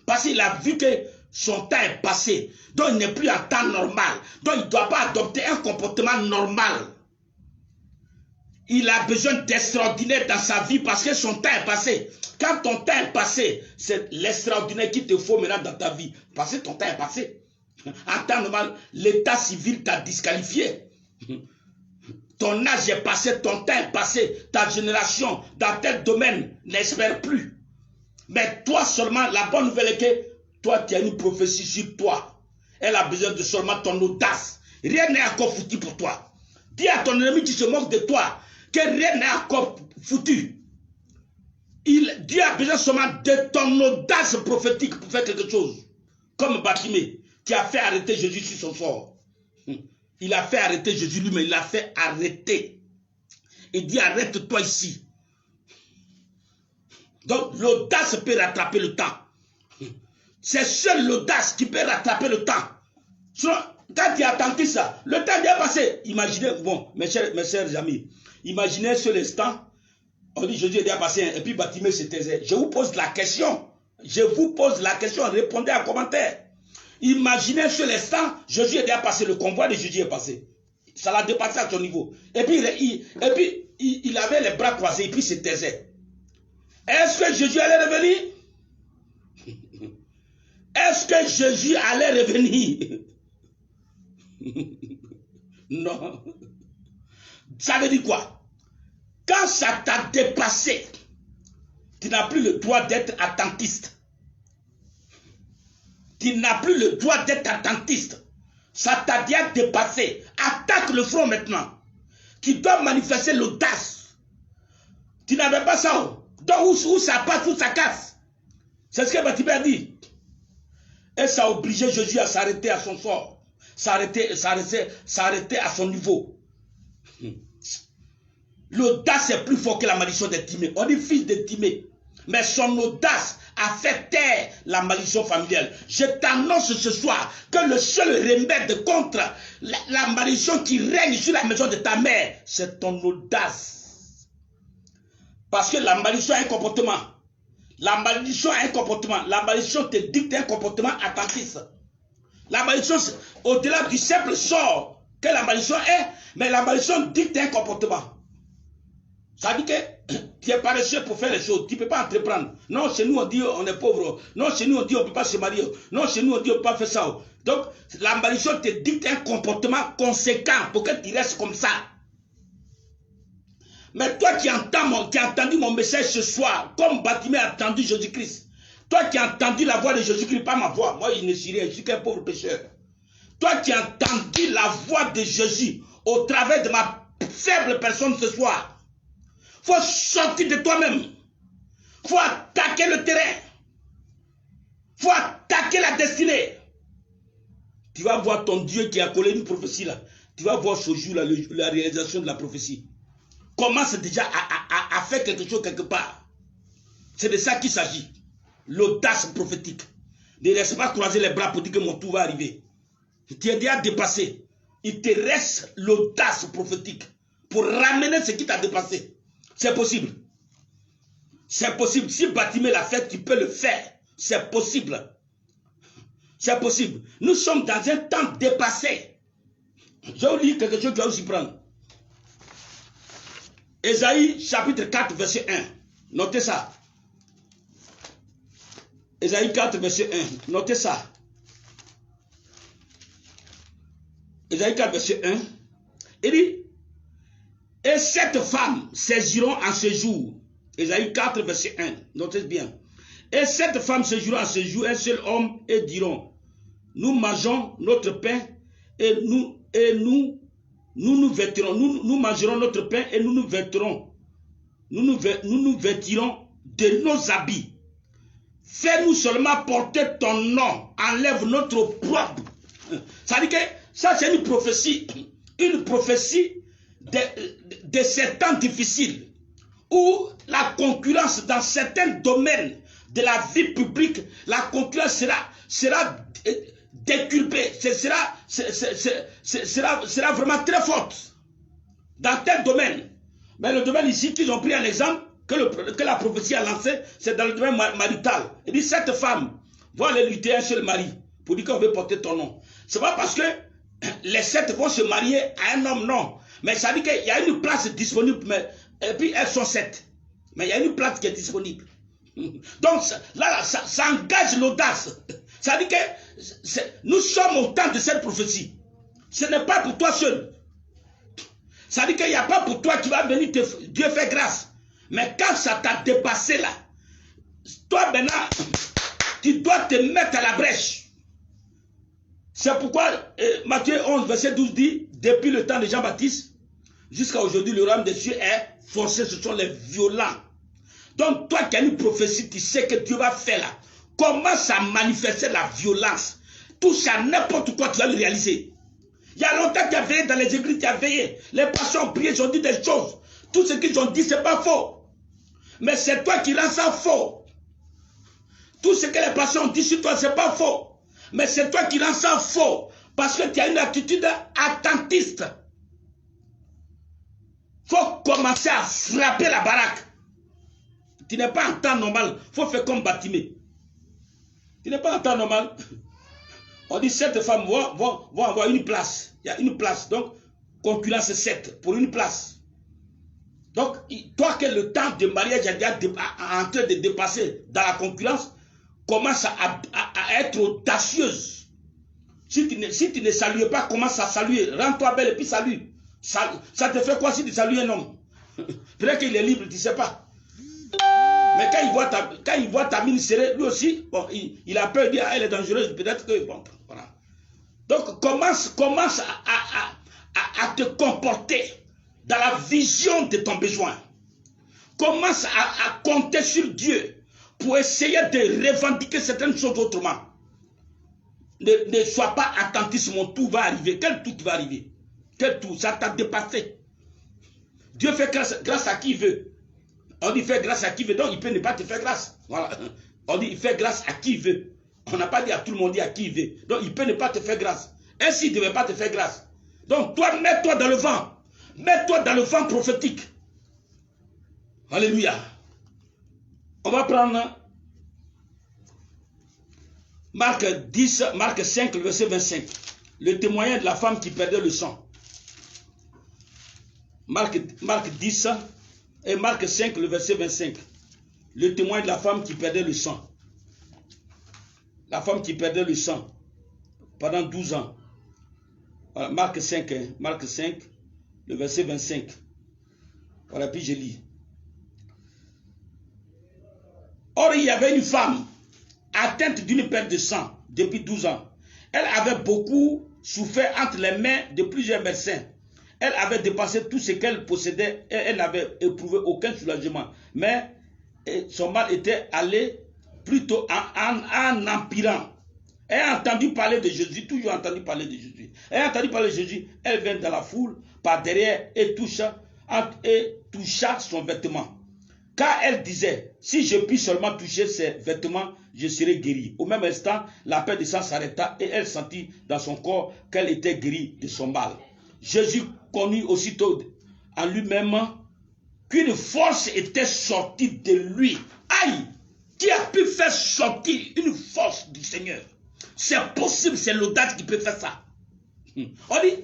Parce qu'il a vu que son temps est passé. Donc il n'est plus en temps normal. Donc il ne doit pas adopter un comportement normal. Il a besoin d'extraordinaire dans sa vie parce que son temps est passé. Quand ton temps est passé, c'est l'extraordinaire qu'il te faut maintenant dans ta vie. Parce que ton temps est passé. En temps normal, l'état civil t'a disqualifié. Ton âge est passé, ton temps est passé, ta génération dans tel domaine n'espère plus. Mais toi seulement, la bonne nouvelle est que toi, tu as une prophétie sur toi. Elle a besoin de seulement ton audace. Rien n'est encore foutu pour toi. Dis à ton ennemi qui se moque de toi que rien n'est encore foutu. Dieu a besoin seulement de ton audace prophétique pour faire quelque chose. Comme Bartimée, qui a fait arrêter Jésus sur son sort. Il a fait arrêter Jésus lui-même, il l'a fait arrêter. Il dit arrête-toi ici. Donc l'audace peut rattraper le temps. C'est seul l'audace qui peut rattraper le temps. Quand tu as tenté ça, le temps est passé. Imaginez, bon, mes chers amis, imaginez sur l'instant, on dit Jésus est déjà passé, et puis Bartimée se taisait. Je vous pose la question. Je vous pose la question, répondez en commentaire. Imaginez sur l'instant, Jésus est déjà passé, le convoi de Jésus est passé. Ça l'a dépassé à son niveau. Et puis il avait les bras croisés, et puis il se taisait. Est-ce que Jésus allait revenir? Est-ce que Jésus allait revenir? Non. Ça veut dire quoi? Quand ça t'a dépassé, tu n'as plus le droit d'être attentiste. Tu n'as plus le droit d'être attentiste. Ça t'a déjà dépassé. Attaque le front maintenant. Tu dois manifester l'audace. Tu n'avais pas ça. Donc où ça passe, où ça casse. C'est ce que Bartimée a dit. Et ça a obligé Jésus à s'arrêter à son sort. S'arrêter à son niveau. L'audace est plus fort que la malédiction de Timée. On dit fils de Timée. Mais son audace a fait taire la malédiction familiale. Je t'annonce ce soir que le seul remède contre la malédiction qui règne sur la maison de ta mère, c'est ton audace. Parce que la malédiction a un comportement. La malédiction a un comportement. La malédiction te dicte un comportement attentiste. La malédiction, au-delà du simple sort que la malédiction est, mais la malédiction dicte un comportement. Ça dit que tu es paresseux pour faire les choses. Tu ne peux pas entreprendre. Non, chez nous on dit on est pauvre. Non, chez nous on dit on ne peut pas se marier. Non, chez nous on dit on ne peut pas faire ça. Donc, la malédiction te dicte un comportement conséquent pour que tu restes comme ça. Mais toi qui as entendu mon message ce soir, comme Bartimée a entendu Jésus-Christ, toi qui as entendu la voix de Jésus-Christ, pas ma voix, moi je ne suis rien, je suis qu'un pauvre pécheur. Toi qui as entendu la voix de Jésus au travers de ma faible personne ce soir, il faut sortir de toi-même. Il faut attaquer le terrain. Il faut attaquer la destinée. Tu vas voir ton Dieu qui a collé une prophétie là. Tu vas voir ce jour-là, la réalisation de la prophétie. Commence déjà à faire quelque chose quelque part. C'est de ça qu'il s'agit. L'audace prophétique. Ne laisse pas croiser les bras pour dire que mon tour va arriver. Tu es déjà dépassé. Il te reste l'audace prophétique pour ramener ce qui t'a dépassé. C'est possible. C'est possible. Si Bartimée l'a fait, tu peux le faire. C'est possible. C'est possible. Nous sommes dans un temps dépassé. Je vais vous lire quelque chose qui va aussi prendre. Ésaïe chapitre 4 verset 1. Notez ça. Ésaïe 4 verset 1. Notez ça. Ésaïe 4 verset 1. Il dit, et cette femme saisiront en ce jour. Ésaïe 4 verset 1. Notez bien. Et cette femme séjourneront en ce jour un seul homme et diront, nous mangeons notre pain et nous vêtirons, nous mangerons notre pain et nous nous vêtirons. Nous nous vêtirons de nos habits. Fais-nous seulement porter ton nom. Enlève notre propre. Ça dit que ça c'est une prophétie de ces temps difficiles où la concurrence dans certains domaines de la vie publique, la concurrence sera déculpée, sera vraiment très forte dans tel domaine. Mais le domaine ici qu'ils ont pris un exemple que la prophétie a lancé, c'est dans le domaine marital. Il dit cette femme va aller lutter un seul mari pour dire qu'on veut porter ton nom. C'est pas parce que les 7 vont se marier à un homme, non. Mais ça dit qu'il y a une place disponible, et puis elles sont 7. Mais il y a une place qui est disponible. Donc là, ça engage l'audace. Ça dit que nous sommes au temps de cette prophétie. Ce n'est pas pour toi seul. Ça dit qu'il n'y a pas pour toi qui va venir Dieu fait grâce. Mais quand ça t'a dépassé là, toi maintenant, tu dois te mettre à la brèche. C'est pourquoi Matthieu 11, verset 12 dit, depuis le temps de Jean-Baptiste, jusqu'à aujourd'hui, le royaume des cieux est forcé, ce sont les violents. Donc toi qui as une prophétie, tu sais que Dieu va faire là. Commence à manifester la violence. Touche à n'importe quoi, tu vas le réaliser. Il y a longtemps qu'il y a veillé dans les églises, tu as veillé. Les pasteurs ont prié, ils ont dit des choses. Tout ce qu'ils ont dit, ce n'est pas faux. Mais c'est toi qui rends ça faux. Tout ce que les pasteurs ont dit sur toi, ce n'est pas faux. Mais c'est toi qui rends ça faux. Parce que tu as une attitude attentiste. Il faut commencer à frapper la baraque. Tu n'es pas en temps normal. Il faut faire comme Batimée. Tu n'es pas en temps normal. On dit 7 femmes vont avoir une place. Il y a une place. Donc, concurrence 7 pour une place. Donc, toi que le temps de mariage est en train de dépasser dans la concurrence, commence à être audacieuse. Si tu ne salues pas, commence à saluer. Rends-toi belle et puis salue. Ça te fait quoi si tu salues un homme? Peut-être qu'il est libre, tu ne sais pas. Mais quand il voit ta mine serrée, lui aussi, bon, il a peur, il dit, elle est dangereuse, peut-être que, bon, voilà. Donc, commence à te comporter dans la vision de ton besoin. Commence à compter sur Dieu pour essayer de revendiquer certaines choses autrement. Ne sois pas attentif, mon tout va arriver. Quel tout va arriver? Quel tout? Ça t'a dépassé. Dieu fait grâce à qui il veut. On dit fait grâce à qui il veut, donc il peut ne pas te faire grâce. Voilà. On dit il fait grâce à qui il veut. On n'a pas dit à tout le monde, dit à qui il veut. Donc il peut ne pas te faire grâce. Ainsi il ne devait pas te faire grâce. Donc toi, mets-toi dans le vent. Mets-toi dans le vent prophétique. Alléluia. On va prendre Marc 5, le verset 25. Le témoignage de la femme qui perdait le sang. Marc 10 et Marc 5, le verset 25. Le témoin de la femme qui perdait le sang. La femme qui perdait le sang pendant 12 ans. Voilà, Marc 5, le verset 25. Voilà, puis je lis. Or, il y avait une femme atteinte d'une perte de sang depuis 12 ans. Elle avait beaucoup souffert entre les mains de plusieurs médecins. Elle avait dépensé tout ce qu'elle possédait et elle n'avait éprouvé aucun soulagement. Mais son mal était allé plutôt en empirant. Elle a entendu parler de Jésus, toujours entendu parler de Jésus. Elle a entendu parler de Jésus, elle vient dans la foule, par derrière, et toucha son vêtement. Car elle disait, si je puis seulement toucher ses vêtements, je serai guérie. Au même instant, la perte de sang s'arrêta et elle sentit dans son corps qu'elle était guérie de son mal. Jésus connut aussitôt en lui-même qu'une force était sortie de lui. Aïe! Qui a pu faire sortir une force du Seigneur? C'est possible, c'est l'audace qui peut faire ça. On dit,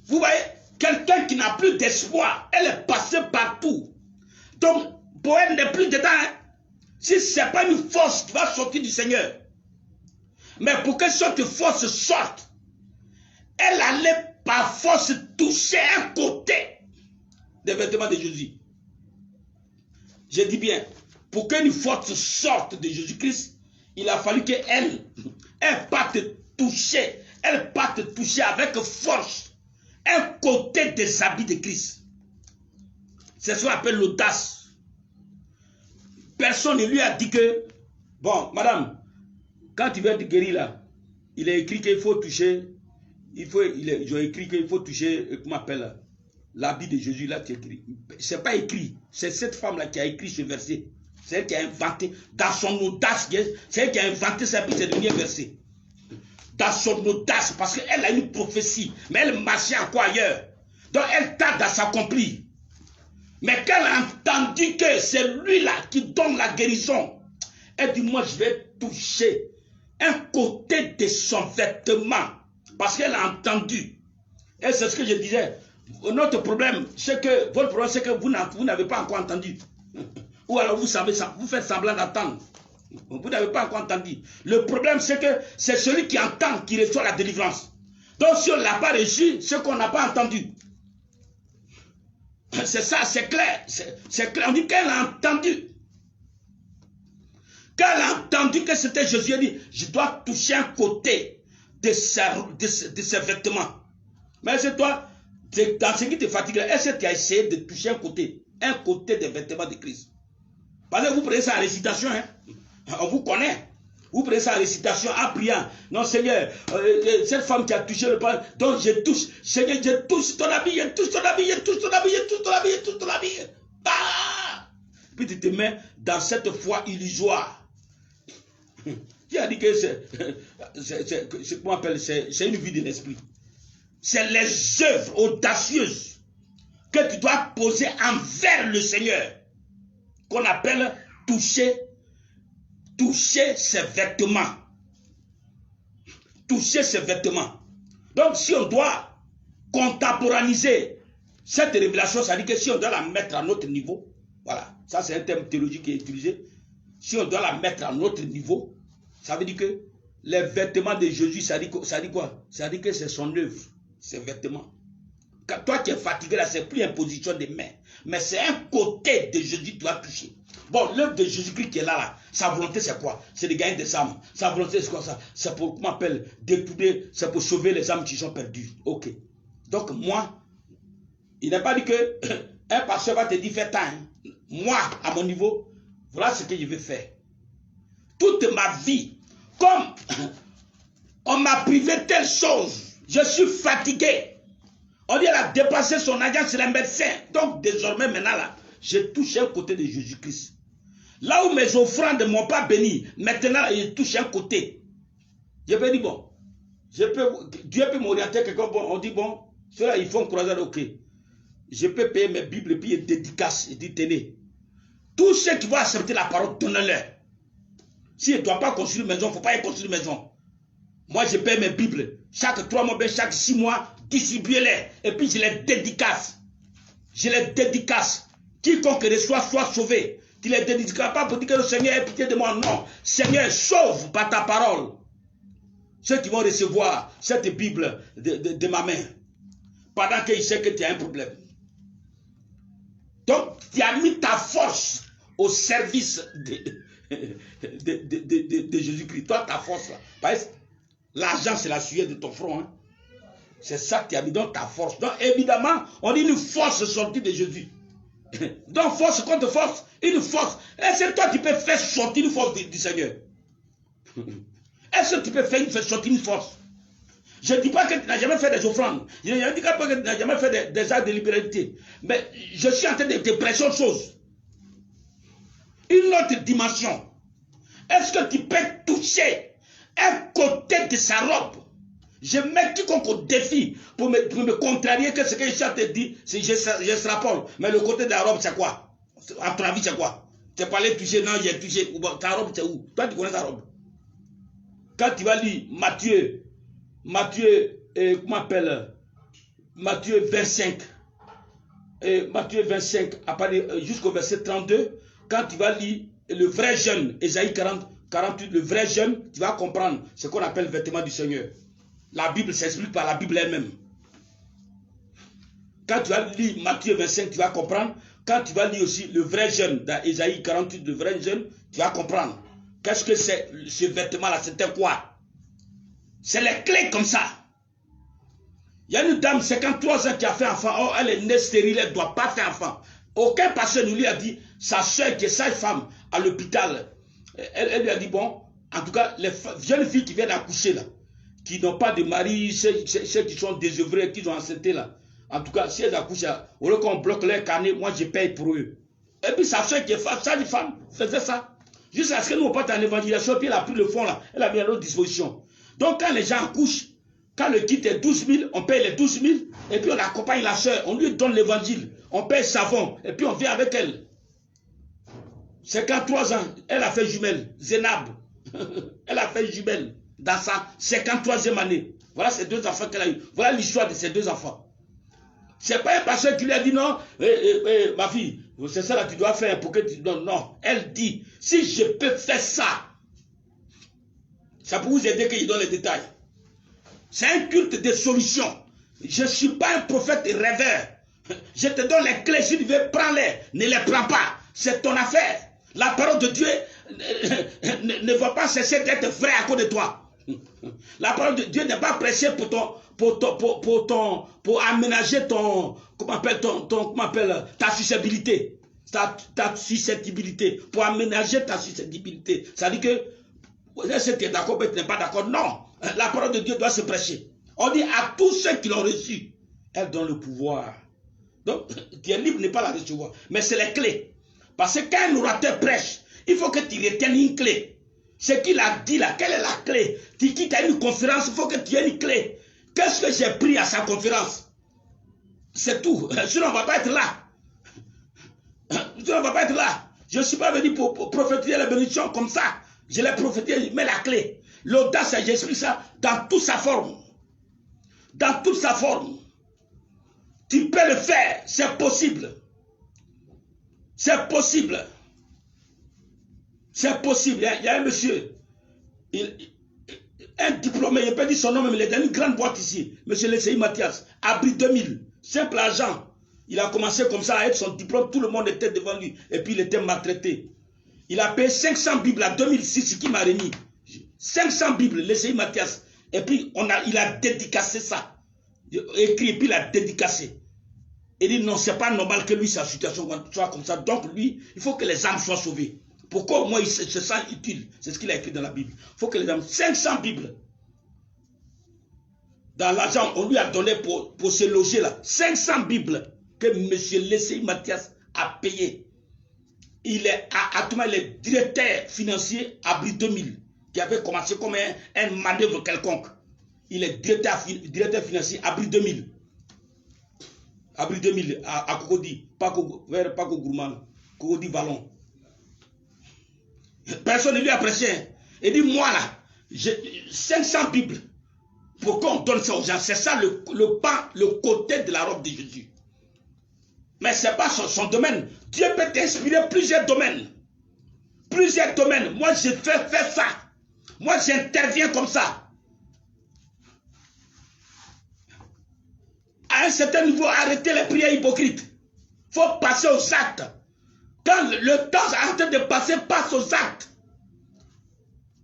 vous voyez, quelqu'un qui n'a plus d'espoir, elle est passée partout. Donc, pour elle n'est plus dedans. Hein? Si ce n'est pas une force qui va sortir du Seigneur. Mais pour que cette force sorte, elle allait par force toucher un côté des vêtements de Jésus. Je dis bien, pour qu'une force sorte de Jésus-Christ, il a fallu qu'elle parte toucher, avec force un côté des habits de Christ. C'est ce qu'on appelle l'audace. Personne ne lui a dit que, bon, madame, quand tu veux être guéri là, il est écrit qu'il faut toucher, ils ont écrit qu'il faut toucher, comment on appelle, l'habit de Jésus là, tu écris. C'est pas écrit, c'est cette femme là qui a écrit ce verset. C'est elle qui a inventé, dans son audace, c'est elle qui a inventé ça, puis c'est devenu un verset. Dans son audace, parce qu'elle a une prophétie, mais elle marchait encore ailleurs. Donc elle tarde à s'accomplir. Mais qu'elle a entendu que c'est lui-là qui donne la guérison, elle dit, moi je vais toucher un côté de son vêtement. Parce qu'elle a entendu. Et c'est ce que je disais. Notre problème, c'est que, votre problème, c'est que vous n'avez pas encore entendu. Ou alors vous savez, vous faites semblant d'attendre. Vous n'avez pas encore entendu. Le problème, c'est que c'est celui qui entend qui reçoit la délivrance. Donc, si on ne l'a pas reçu, c'est qu'on n'a pas entendu. C'est ça, c'est clair. C'est clair. On dit qu'elle a entendu. Quand elle a entendu que c'était Jésus, elle dit, je dois toucher un côté de ses vêtements. Mais c'est toi, dans ce qui te fatigue, est-ce que tu as essayé de toucher un côté des vêtements de Christ? Parce que vous prenez ça en récitation, hein? On vous connaît. Vous prenez ça en récitation, en priant. Non, Seigneur, cette femme qui a touché le pain, donc je touche. Seigneur, je touche ton habit, je touche ton habit, je touche ton habit, je touche ton habit, je touche ton habit. Ah! Puis tu te mets dans cette foi illusoire. Qui a dit que c'est une vie de l'esprit? C'est les œuvres audacieuses que tu dois poser envers le Seigneur, qu'on appelle toucher ses vêtements. Toucher ses vêtements. Donc si on doit contemporaniser cette révélation, ça dit que si on doit la mettre à notre niveau, voilà, ça c'est un terme théologique qui est utilisé, si on doit la mettre à notre niveau, ça veut dire que les vêtements de Jésus, ça dit quoi? Ça dit que c'est son œuvre, ses vêtements. Quand toi qui es fatigué là, c'est plus imposition des mains, mais c'est un côté de Jésus que tu dois toucher. Bon, l'œuvre de Jésus-Christ qui est là, sa volonté c'est quoi? C'est de gagner des âmes. Sa volonté c'est quoi ça? C'est pour, comment on appelle, détourner, c'est pour sauver les âmes qui sont perdues. Ok. Donc moi, il n'a pas dit que un pasteur va te dire fais tant. Moi, à mon niveau, voilà ce que je vais faire. Toute ma vie, comme on m'a privé de telle chose, je suis fatigué. On dit qu'elle a dépassé son agent sur les médecins. Donc désormais, maintenant là, je touche un côté de Jésus-Christ. Là où mes offrandes ne m'ont pas béni, maintenant je touche un côté. Je peux dire, bon, Dieu peut m'orienter quelqu'un, bon, on dit, bon, ceux-là, ils font croisade, ok. Je peux payer mes Bibles et puis ils dédicacent, et dire, tenez. Tous ceux qui vont accepter la parole, donnez-leur. S'ils ne doivent pas construire une maison, il ne faut pas y construire une maison. Moi, je paye mes Bibles. Chaque 3 mois, chaque 6 mois, distribuez-les. Et puis je les dédicace. Je les dédicace. Quiconque reçoit soit sauvé. Tu ne les dédicaces pas pour dire que le Seigneur ait pitié de moi. Non. Seigneur, sauve par ta parole ceux qui vont recevoir cette Bible de ma main. Pendant qu'il sait que tu as un problème. Donc, tu as mis ta force au service de Jésus-Christ. Toi, ta force là. L'argent, c'est la sueur de ton front. Hein. C'est ça que tu as mis dans ta force. Donc, évidemment, on dit une force sortie de Jésus. Donc, force contre force, une force. Est-ce que toi, tu peux faire sortir une force du Seigneur? Est-ce que tu peux faire sortir une force? Je ne dis pas que tu n'as jamais fait des offrandes. Je ne dis pas que tu n'as jamais fait des actes de libéralité. Mais je suis en train de te prêcher autre chose. Une autre dimension. Est-ce que tu peux toucher un côté de sa robe? Je mets quiconque au défi pour me contrarier que ce que je te dit, je rapporte. Mais le côté de la robe, c'est quoi? À ton avis, c'est quoi? Tu n'es pas allé toucher, non, j'ai touché. Ta robe, c'est où? Toi, tu connais ta robe. Quand tu vas lire Matthieu, comment appelle? Matthieu 25. Matthieu 25, jusqu'au verset 32, quand tu vas lire le vrai jeûne, Ésaïe 48, le vrai jeûne, tu vas comprendre ce qu'on appelle le vêtement du Seigneur. La Bible s'explique par la Bible elle-même. Quand tu vas lire Matthieu 25, tu vas comprendre. Quand tu vas lire aussi le vrai jeûne, dans Ésaïe 48, le vrai jeûne, tu vas comprendre. Qu'est-ce que c'est ce vêtement-là? C'était quoi? C'est les clés comme ça. Il y a une dame, 53 ans, qui a fait enfant. Oh, elle est née stérile, elle ne doit pas faire enfant. Aucun pasteur ne lui a dit, sa soeur qui est sage-femme à l'hôpital, elle lui a dit, bon, en tout cas, les jeunes filles qui viennent accoucher là, qui n'ont pas de mari, ceux qui sont désœuvrés, qui sont enceintés là, en tout cas, si elles accouchent, au lieu qu'on bloque leur carnet, moi je paye pour eux. Et puis sa soeur qui est sage-femme faisait ça. Jusqu'à ce que nous on parte en évangélisation, puis elle a pris le fond là, elle a mis à notre disposition. Donc quand les gens accouchent, quand le kit est 12 000, on paye les 12 000, et puis on accompagne la soeur, on lui donne l'évangile, on paye savon, et puis on vient avec elle. 53 ans, elle a fait jumelle, Zénab. Elle a fait jumelle dans sa 53e année. Voilà ces deux enfants qu'elle a eu. Voilà l'histoire de ces deux enfants. C'est pas un pasteur qui lui a dit non, ma fille, C'est ça là tu dois faire pour que tu donnes. Non, elle dit, si je peux faire ça, ça peut vous aider que je donne les détails. C'est un culte de solutions. Je ne suis pas un prophète rêveur. Je te donne les clés, si tu veux, prends-les. Ne les prends pas. C'est ton affaire. La parole de Dieu ne va pas cesser d'être vraie à cause de toi. La parole de Dieu n'est pas prêchée pour aménager ton, ta susceptibilité. Ta susceptibilité. Pour aménager ta susceptibilité. Ça dit que, est-ce que tu es d'accord, mais tu n'es pas d'accord? Non. La parole de Dieu doit se prêcher. On dit à tous ceux qui l'ont reçu, elle donne le pouvoir. Donc, tu es libre de ne pas la recevoir. Mais c'est les clés. Parce que quand un orateur prêche, il faut que tu retiennes une clé. Ce qu'il a dit là, quelle est la clé? Tu quittes à une conférence, il faut que tu aies une clé. Qu'est-ce que j'ai pris à sa conférence? C'est tout. Sinon, on ne va pas être là. Sinon, on ne va pas être là. Je ne suis pas venu pour prophétiser la bénédiction comme ça. Je l'ai prophétisé, mais la clé. L'audace, j'explique ça dans toute sa forme. Dans toute sa forme. Tu peux le faire, c'est possible. C'est possible. C'est possible. Il y a un monsieur, un diplômé, je ne peux pas dire son nom, mais il est dans une grande boîte ici. Monsieur Lesseï Mathias, Abri 2000, simple agent. Il a commencé comme ça à être son diplôme, tout le monde était devant lui. Et puis il était maltraité. Il a payé 500 Bibles en 2006, qui m'a remis. 500 Bibles, Lesseï Mathias. Et puis il a dédicacé ça. Écrit, et puis il a dédicacé. Il dit non, c'est pas normal que lui, sa situation soit comme ça. Donc lui, il faut que les âmes soient sauvées. Pourquoi au moins il se sent utile? C'est ce qu'il a écrit dans la Bible. Il faut que les âmes, 500 Bibles. Dans l'argent, on lui a donné pour se loger là. 500 Bibles que M. Lesseï Mathias a payé. Il est actuellement le directeur financier Abri 2000, qui avait commencé comme un manœuvre quelconque. Il est directeur financier Abri 2000. Abri 2000 à Cocody, pas Gourmand, Cocody Vallon. Personne ne lui a prêché. Il dit, moi là, j'ai 500 Bibles. Pourquoi on donne ça aux gens? C'est ça le côté de la robe de Jésus. Mais ce n'est pas son domaine. Dieu peut t'inspirer plusieurs domaines. Plusieurs domaines. Moi, je fais faire ça. Moi, j'interviens comme ça. À un certain niveau, arrêtez les prières hypocrites. Il faut passer aux actes. Quand le temps est en train de passer, passe aux actes.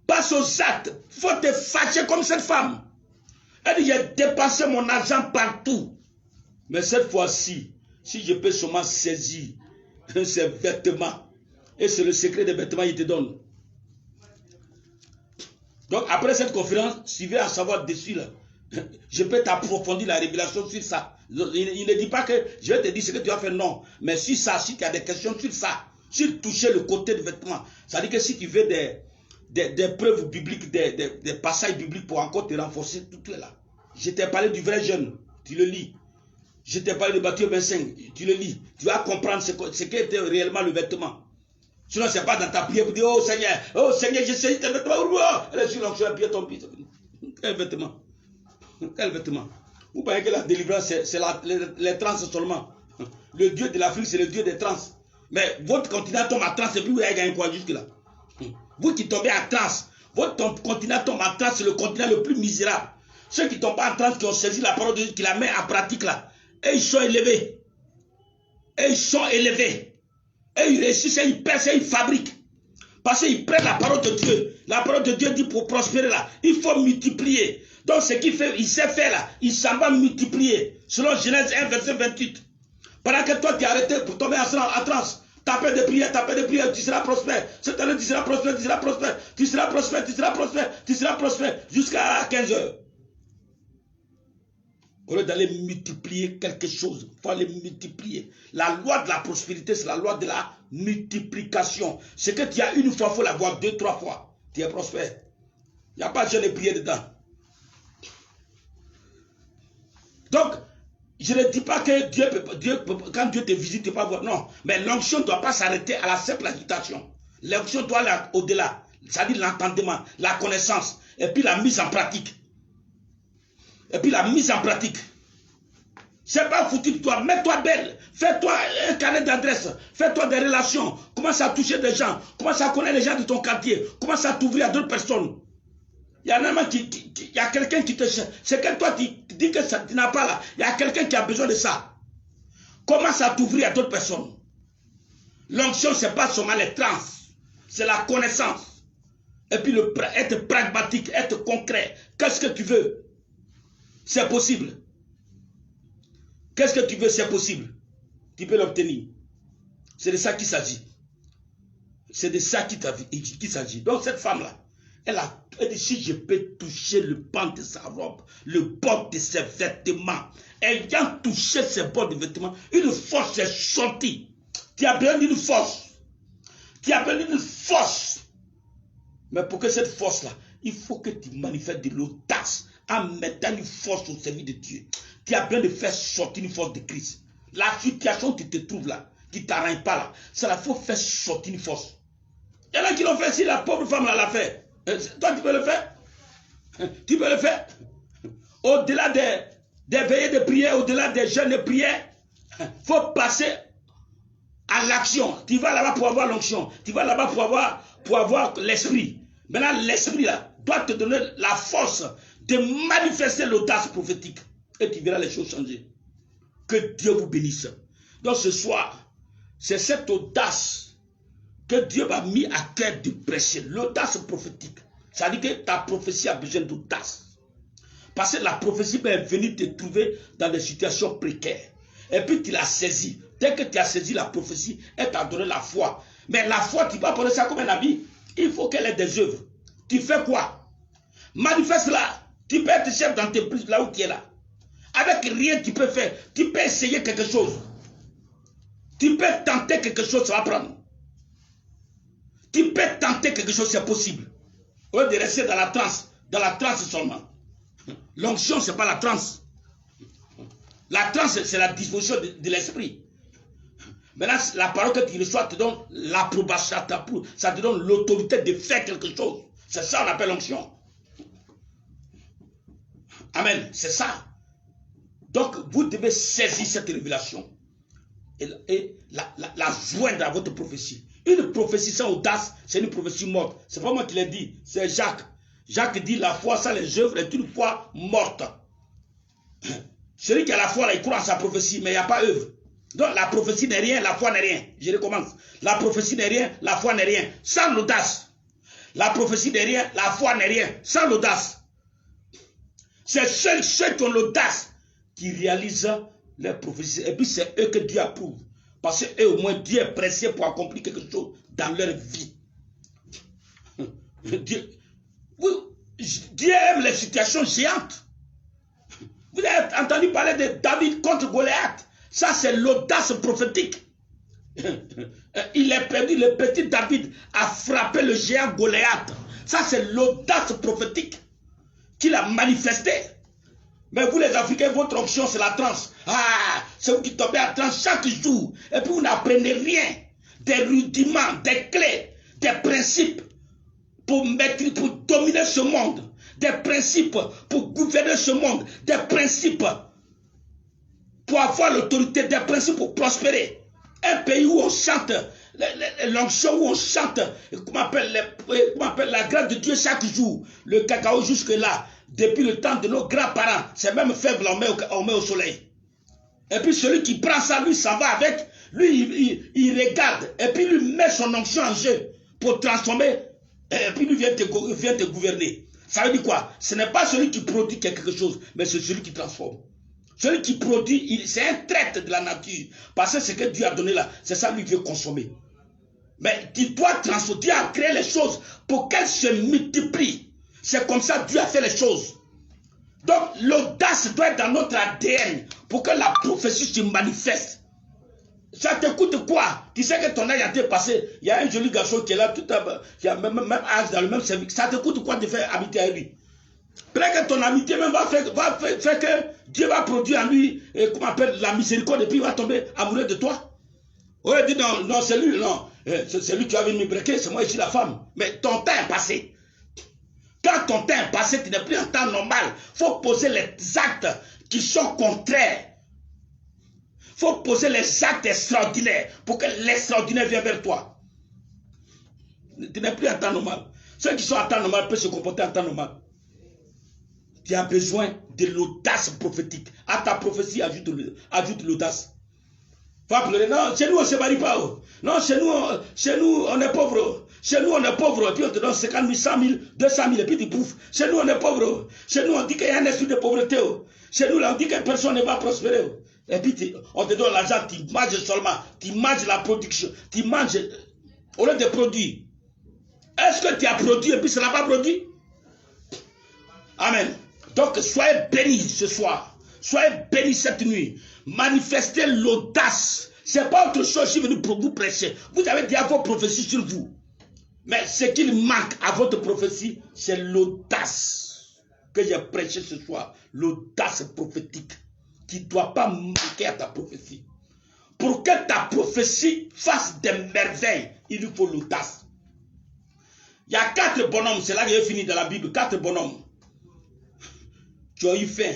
Passe aux actes. Il faut te fâcher comme cette femme. Elle dit, j'ai dépensé mon argent partout. Mais cette fois-ci, si je peux seulement saisir ces vêtements, et c'est le secret des vêtements qu'il te donne. Donc après cette conférence, si tu veux en savoir dessus, là, je peux t'approfondir la révélation sur ça. Il ne dit pas que je vais te dire ce que tu vas faire, non. Mais sur ça, si tu as des questions sur ça, sur toucher le côté de vêtements, ça veut dire que si tu veux des preuves bibliques, des passages bibliques pour encore te renforcer, tout est là. Je t'ai parlé du vrai jeûne, tu le lis. Je t'ai parlé de Matthieu 25, tu le lis. Tu vas comprendre ce qu'était réellement le vêtement. Sinon, ce n'est pas dans ta prière pour dire, oh Seigneur, je sais tes vêtements. Elle est sur l'onction, elle pied ton pied. Quel vêtement? Quel vêtement? Vous voyez que la délivrance, c'est les trans seulement. Le Dieu de l'Afrique, c'est le Dieu des trans. Mais votre continent tombe à trans, et puis vous avez gagné quoi jusque-là? Vous qui tombez à trans, votre continent tombe à trans, c'est le continent le plus misérable. Ceux qui ne tombent pas en trans, qui ont saisi la parole de Dieu, qui la mettent en pratique là, et ils sont élevés. Et ils sont élevés. Et ils réussissent, et ils percent, et ils fabriquent. Parce qu'ils prennent la parole de Dieu. La parole de Dieu dit pour prospérer là, il faut multiplier. Donc ce qu'il fait, il sait faire là, il s'en va multiplier. Selon Genèse 1, verset 28. Pendant que toi tu es arrêté pour tomber en transe, taper des prières, tu seras prospère. Cette année tu seras prospère, tu seras prospère, tu seras prospère, tu seras prospère, tu seras prospère, jusqu'à 15 heures. Au lieu d'aller multiplier quelque chose, il faut aller multiplier. La loi de la prospérité, c'est la loi de la multiplication. Ce que tu as une fois, il faut l'avoir 2, 3 fois. Tu es prospère. Il n'y a pas besoin de prier dedans. Donc, je ne dis pas que quand Dieu te visite, tu ne peux pas voir. Non, mais l'onction ne doit pas s'arrêter à la simple agitation. L'onction doit aller au-delà. C'est-à-dire l'entendement, la connaissance, et puis la mise en pratique. Et puis la mise en pratique. C'est pas foutu de toi. Mets-toi belle. Fais-toi un carnet d'adresse. Fais-toi des relations. Commence à toucher des gens. Commence à connaître les gens de ton quartier. Commence à t'ouvrir à d'autres personnes. Il y a y a quelqu'un qui te cherche. C'est que toi, tu dis que ça, tu n'as pas là. Il y a quelqu'un qui a besoin de ça. Commence à t'ouvrir à d'autres personnes. L'onction, ce n'est pas seulement les trans. C'est la connaissance. Et puis être pragmatique, être concret. Qu'est-ce que tu veux? C'est possible. Qu'est-ce que tu veux? C'est possible. Tu peux l'obtenir. C'est de ça qu'il s'agit. C'est de ça qu'il s'agit. Donc cette femme-là, elle dit, si je peux toucher le pan de sa robe, le bord de ses vêtements, ayant touché ses bords de vêtements, une force est sortie. Tu as besoin d'une force. Tu as besoin d'une force. Mais pour que cette force-là, il faut que tu manifestes de l'audace en mettant une force au service de Dieu. Tu as besoin de faire sortir une force de Christ. La situation où tu te trouves là, qui ne t'arrange pas là, ça il faut faire sortir une force. Il y en a qui l'ont fait, si la pauvre femme là l'a fait. Toi, tu peux le faire? Tu peux le faire? Au-delà des veillées de prière, au-delà des jeûnes de prière, il faut passer à l'action. Tu vas là-bas pour avoir l'onction. Tu vas là-bas pour avoir l'esprit. Maintenant, l'esprit là doit te donner la force de manifester l'audace prophétique. Et tu verras les choses changer. Que Dieu vous bénisse. Donc ce soir, c'est cette audace que Dieu m'a mis à cœur de prêcher. L'audace prophétique. Ça veut dire que ta prophétie a besoin d'audace. Parce que la prophétie est venue te trouver dans des situations précaires. Et puis tu l'as saisie. Dès que tu as saisi la prophétie, elle t'a donné la foi. Mais la foi, tu ne peux pas prendre ça comme un habit. Il faut qu'elle ait des œuvres. Tu fais quoi? Manifeste-la. Tu peux être chef d'entreprise là où tu es là. Avec rien, tu peux faire. Tu peux essayer quelque chose. Tu peux tenter quelque chose, ça va prendre. Tu peux tenter quelque chose, c'est possible. Au lieu de rester dans la transe seulement. L'onction, ce n'est pas la transe. La transe, c'est la disposition de l'esprit. Maintenant, la parole que tu reçois te donne l'approbation, ça te donne l'autorité de faire quelque chose. C'est ça qu'on appelle l'onction. Amen, c'est ça. Donc, vous devez saisir cette révélation et la joindre à votre prophétie. Une prophétie sans audace, c'est une prophétie morte. C'est pas moi qui l'ai dit, c'est Jacques. Jacques dit la foi sans les œuvres est une foi morte. Celui qui a la foi, là, il croit en sa prophétie, mais il n'y a pas œuvre. Donc la prophétie n'est rien, la foi n'est rien. Je recommence. La prophétie n'est rien, la foi n'est rien. Sans l'audace. La prophétie n'est rien, la foi n'est rien. Sans l'audace. C'est ceux qui ont l'audace qui réalisent leurs prophéties. Et puis c'est eux que Dieu approuve. Parce que eux, au moins, Dieu est pressé pour accomplir quelque chose dans leur vie. Dieu aime les situations géantes. Vous avez entendu parler de David contre Goliath. Ça, c'est l'audace prophétique. Il est perdu, le petit David a frappé le géant Goliath. Ça, c'est l'audace prophétique qu'il a manifesté. Mais vous, les Africains, votre option, c'est la transe. Ah, c'est vous qui tombez à transe chaque jour. Et puis, vous n'apprenez rien. Des rudiments, des clés, des principes pour dominer ce monde. Des principes pour gouverner ce monde. Des principes pour avoir l'autorité, des principes pour prospérer. Un pays où on chante, l'onction où on chante, comment on appelle la grâce de Dieu chaque jour, le cacao jusque là, depuis le temps de nos grands-parents, c'est même faible, on met au soleil. Et puis celui qui prend ça, lui, ça va avec, lui, il regarde, et puis lui met son onction en jeu pour transformer, et puis lui vient te gouverner. Ça veut dire quoi? Ce n'est pas celui qui produit quelque chose, mais c'est celui qui transforme. Celui qui produit, c'est un traître de la nature. Parce que ce que Dieu a donné là, c'est ça lui veut consommer. Mais tu dois transformer, Dieu a créé les choses pour qu'elles se multiplient. C'est comme ça que Dieu a fait les choses. Donc l'audace doit être dans notre ADN pour que la prophétie se manifeste. Ça te coûte quoi? Tu sais que ton âge a été passé. Il y a un joli garçon qui est là, qui a même âge dans le même service. Ça te coûte quoi de faire habiter avec lui? Peut-être que ton amitié même va faire que Dieu va produire en lui, comment on appelle, la miséricorde, et puis il va tomber amoureux de toi. Ouais, dit non, c'est lui, non. C'est lui qui va venir me breaker, c'est moi ici la femme. Mais ton temps est passé. Quand ton temps est passé, tu n'es plus en temps normal. Il faut poser les actes qui sont contraires faut poser les actes extraordinaires pour que l'extraordinaire vienne vers toi. Tu n'es plus en temps normal. Ceux qui sont en temps normal peuvent se comporter en temps normal. Tu as besoin de l'audace prophétique. À ta prophétie, ajoute l'audace. Va pleurer. Non, chez nous, on ne se marie pas. Oh. Non, chez nous, on est pauvre. Chez nous, on est pauvre. Puis on te donne 50 000, 100 000, 200 000 et puis tu bouffes. Chez nous, on est pauvre. Chez nous, on dit qu'il y a un esprit de pauvreté. Oh. Chez nous, là, on dit que personne ne va prospérer. Oh. Et puis on te donne l'argent, tu manges seulement. Tu manges la production. Tu manges au lieu de produire. Est-ce que tu as produit et puis ça n'a pas produit? Amen. Donc, soyez bénis ce soir. Soyez bénis cette nuit. Manifestez l'audace. Ce n'est pas autre chose qui est venu pour vous prêcher. Vous avez déjà vos prophéties sur vous. Mais ce qu'il manque à votre prophétie, c'est l'audace que j'ai prêché ce soir. L'audace prophétique qui ne doit pas manquer à ta prophétie. Pour que ta prophétie fasse des merveilles, il lui faut l'audace. Il y a 4 bonhommes, c'est là que j'ai fini dans la Bible, 4 bonhommes. Tu as eu faim.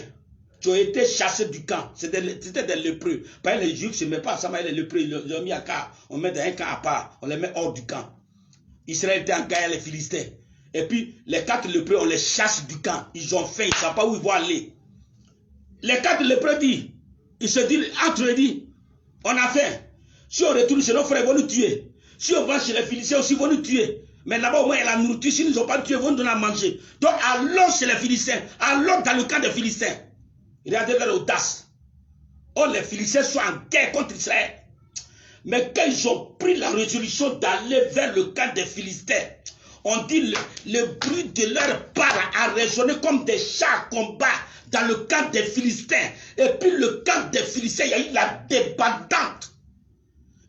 Tu as été chassé du camp. C'était des lépreux. Par les Juifs, je ne mets pas ça, mais les lépreux, ils ont mis à camp. On met dans un camp à part. On les met hors du camp. Israël était en guerre, les Philistins. Et puis, les 4 lépreux, on les chasse du camp. Ils ont faim, ils ne savent pas où ils vont aller. Les 4 lépreux disent, ils se disent, entre eux disent, on a faim. Si on retourne chez nos frères, ils vont nous tuer. Si on va chez les Philistins aussi, ils vont nous tuer. Mais là-bas, au moins, il y a la nourriture. S'ils ne nous ont pas tués, ils vont nous donner à manger. Donc, allons chez les Philistins. Allons dans le camp des Philistins. Regardez leur audace. Oh, les Philistins sont en guerre contre Israël. Mais quand ils ont pris la résolution d'aller vers le camp des Philistins, on dit le bruit de leur pas a résonné comme des chars à combat dans le camp des Philistins. Et puis le camp des Philistins, il y a eu la débandante.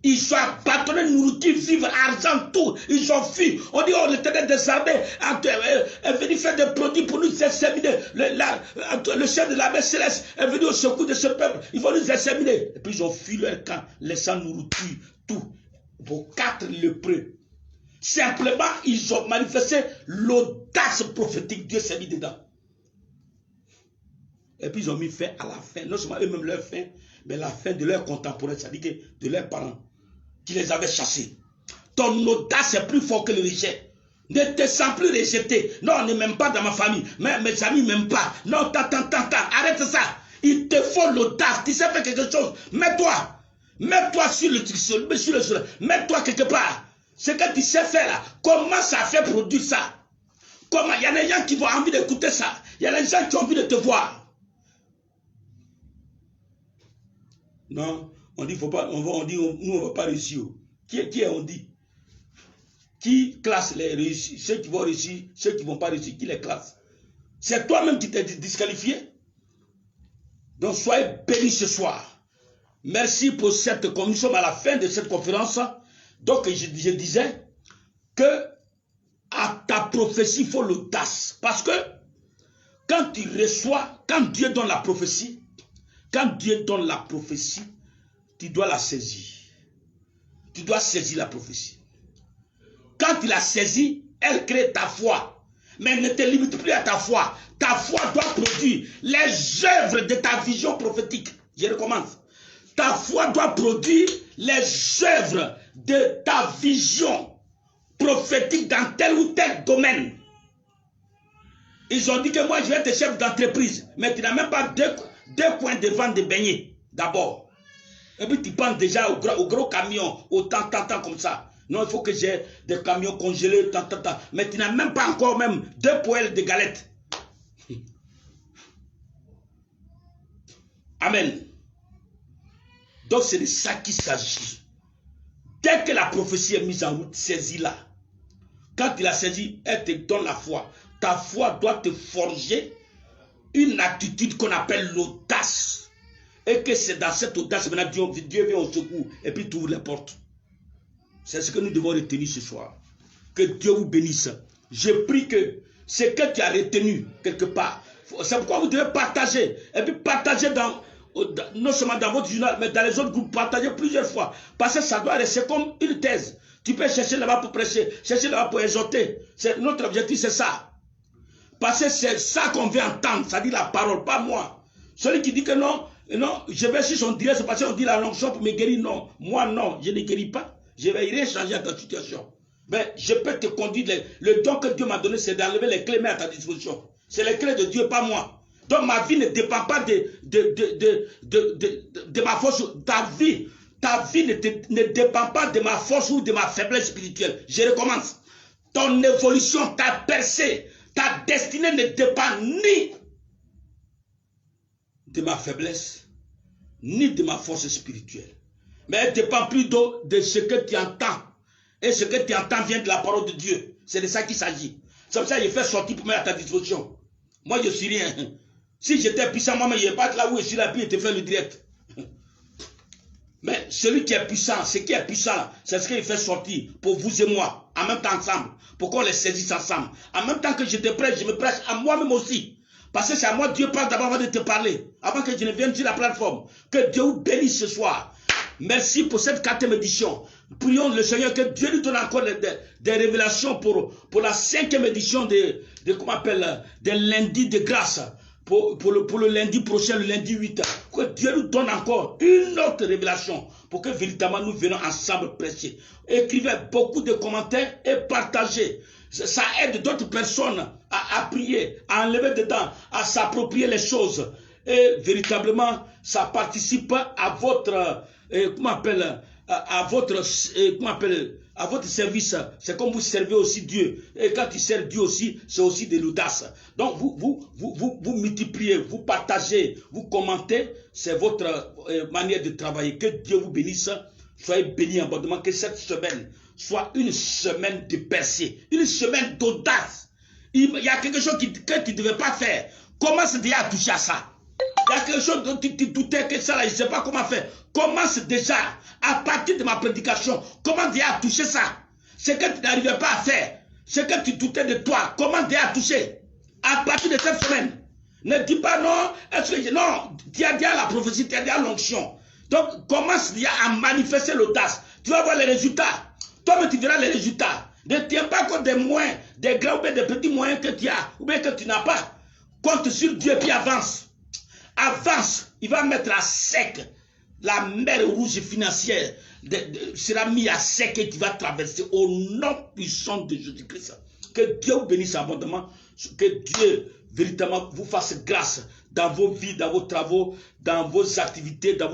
Ils sont abandonnés, nourriture, vivre, argent, tout. Ils ont fui. On dit, oh, l'Éternel des armées est venu faire des produits pour nous exterminer. Le chef de l'armée céleste est venu au secours de ce peuple. Ils vont nous exterminer. Et puis ils ont fui leur camp, laissant nourriture, tout. Vos 4 lépreux. Simplement, ils ont manifesté l'audace prophétique. Dieu s'est mis dedans. Et puis ils ont mis fin à la fin. Non seulement eux-mêmes leur fin, mais la fin de leurs contemporains, c'est-à-dire de leurs parents, qui les avaient chassés. Ton audace est plus fort que le rejet. Ne te sens plus rejeté. Non, on ne m'aime pas dans ma famille. Mais mes amis ne m'aiment pas. Non, arrête ça. Il te faut l'audace. Tu sais faire quelque chose. Mets-toi. Mets-toi sur le sol. Mets-toi quelque part. Ce que tu sais faire là. Comment ça fait produire ça? Comment? Il y a des gens qui ont envie d'écouter ça. Il y a des gens qui ont envie de te voir. Non, on dit, faut pas, on dit, nous, on ne va pas réussir. Qui est on dit? Qui classe les réussis? Ceux qui vont réussir, ceux qui ne vont pas réussir, qui les classe? C'est toi-même qui t'es disqualifié. Donc, soyez bénis ce soir. Merci pour cette conférence. Nous sommes à la fin de cette conférence. Donc, je disais que à ta prophétie, il faut l'audace. Parce que quand tu reçois, quand Dieu donne la prophétie, tu dois la saisir. Tu dois saisir la prophétie. Quand tu la saisis, elle crée ta foi. Mais ne te limite plus à ta foi. Ta foi doit produire les œuvres de ta vision prophétique. Je recommence. Ta foi doit produire les œuvres de ta vision prophétique dans tel ou tel domaine. Ils ont dit que moi je vais être chef d'entreprise. Mais tu n'as même pas deux coins de vente de beignets, d'abord. Et puis tu penses déjà au gros camion, au tant comme ça. Non, il faut que j'ai des camions congelés, tant. Mais tu n'as même pas encore même 2 poêles de galettes. Amen. Donc c'est de ça qu'il s'agit. Dès que la prophétie est mise en route, saisis-la. Quand tu la saisis, elle te donne la foi. Ta foi doit te forger une attitude qu'on appelle l'audace. Et que c'est dans cette audace, maintenant Dieu vient au secours et puis tu ouvres les portes. C'est ce que nous devons retenir ce soir. Que Dieu vous bénisse. Je prie que ce que tu as retenu quelque part, c'est pourquoi vous devez partager. Et puis partager non seulement dans votre journal, mais dans les autres groupes, partager plusieurs fois. Parce que ça doit rester comme une thèse. Tu peux chercher là-bas pour prêcher, chercher là-bas pour exhorter. Notre objectif, c'est ça. Parce que c'est ça qu'on veut entendre, ça dit la parole, pas moi. Celui qui dit que non, Non, je vais sur son direct, c'est parce qu'on dit la l'onction pour me guérir. Non, moi non, je ne guéris pas. Je vais rien changer à ta situation. Mais je peux te conduire. Le don que Dieu m'a donné, c'est d'enlever les clés à ta disposition. C'est les clés de Dieu, pas moi. Donc ma vie ne dépend pas de ma force. Ta vie ne dépend pas de ma force ou de ma faiblesse spirituelle. Je recommence. Ton évolution, ta percée, ta destinée ne dépend ni de ma faiblesse, ni de ma force spirituelle. Mais elle dépend plutôt de ce que tu entends. Et ce que tu entends vient de la parole de Dieu. C'est de ça qu'il s'agit. C'est pour ça que je fais sortir pour mettre à ta disposition. Moi, je ne suis rien. Si j'étais puissant, moi, je ne vais pas être là où je suis là, puis je te fais le direct. Mais celui qui est puissant, ce qui est puissant, c'est ce qu'il fait sortir pour vous et moi, en même temps ensemble, pour qu'on les saisisse ensemble. En même temps que je te prêche, je me prêche à moi-même aussi. Parce que c'est à moi Dieu parle d'abord avant de te parler, avant que je ne vienne sur la plateforme. Que Dieu vous bénisse ce soir. Merci pour cette 4e édition. Prions le Seigneur que Dieu nous donne encore des révélations pour la 5e édition des lundis de grâce. Pour le lundi prochain, le lundi 8, que Dieu nous donne encore une autre révélation pour que véritablement nous venons ensemble prêcher. Écrivez beaucoup de commentaires et partagez. Ça aide d'autres personnes à prier, à enlever dedans, à s'approprier les choses. Et véritablement, ça participe à votre, à votre service. C'est comme vous servez aussi Dieu. Et quand tu sers Dieu aussi, c'est aussi de l'audace. Donc vous multipliez, vous partagez, vous commentez. C'est votre manière de travailler. Que Dieu vous bénisse. Soyez bénis abondamment. Que cette semaine soit une semaine de percée, une semaine d'audace. Il y a quelque chose que tu ne devais pas faire. Commence déjà à toucher à ça. Il y a quelque chose dont tu doutais que ça, là, je ne sais pas comment faire. Commence déjà, à partir de ma prédication, commence déjà à toucher ça. Ce que tu n'arrivais pas à faire, ce que tu doutais de toi, commence déjà à toucher. À partir de cette semaine. Ne dis pas non, non, tu as déjà la prophétie, tu as déjà l'onction. Donc, commence déjà à manifester l'audace. Tu vas voir les résultats. Toi, tu verras les résultats. Ne tiens pas compte des moyens, des grands ou des petits moyens que tu as, ou bien que tu n'as pas. Compte sur Dieu, puis avance. Avance, il va mettre à sec. La mer rouge financière sera mise à sec et tu vas traverser au nom puissant de Jésus-Christ. Que Dieu vous bénisse abondamment. Que Dieu véritablement vous fasse grâce dans vos vies, dans vos travaux, dans vos activités, dans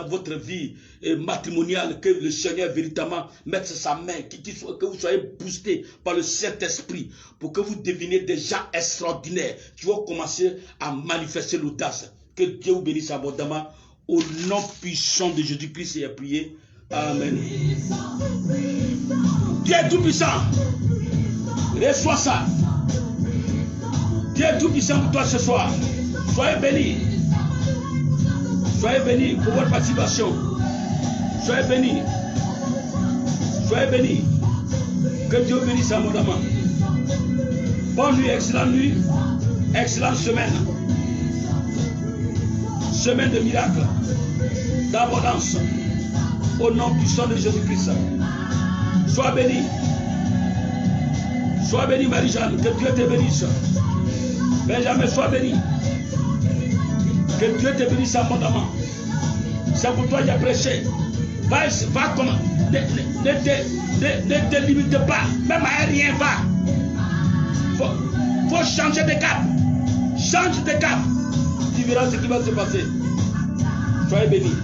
votre vie matrimoniale. Que le Seigneur véritablement mette sa main, que vous soyez boostés par le Saint-Esprit pour que vous deveniez des gens extraordinaires qui vont commencer à manifester l'audace. Que Dieu vous bénisse abondamment. Au nom puissant de Jésus-Christ, et à prier. Amen. Dieu est tout puissant. Reçois ça. Dieu est tout puissant pour toi ce soir. Soyez bénis. Soyez bénis pour votre participation. Soyez bénis. Soyez bénis. Que Dieu vous bénisse abondamment. Bonne nuit, excellente semaine. Semaine de miracles, d'abondance, au nom puissant de Jésus-Christ. Sois béni. Sois béni, Marie-Jeanne. Que Dieu te bénisse. Benjamin, sois béni. Que Dieu te bénisse abondamment. C'est pour toi que j'ai prêché. Va comme. Ne te limite pas. Même à rien, va. Faut changer de cap. Change de cap. Tu verras ce qui va se passer. Soyez bénis.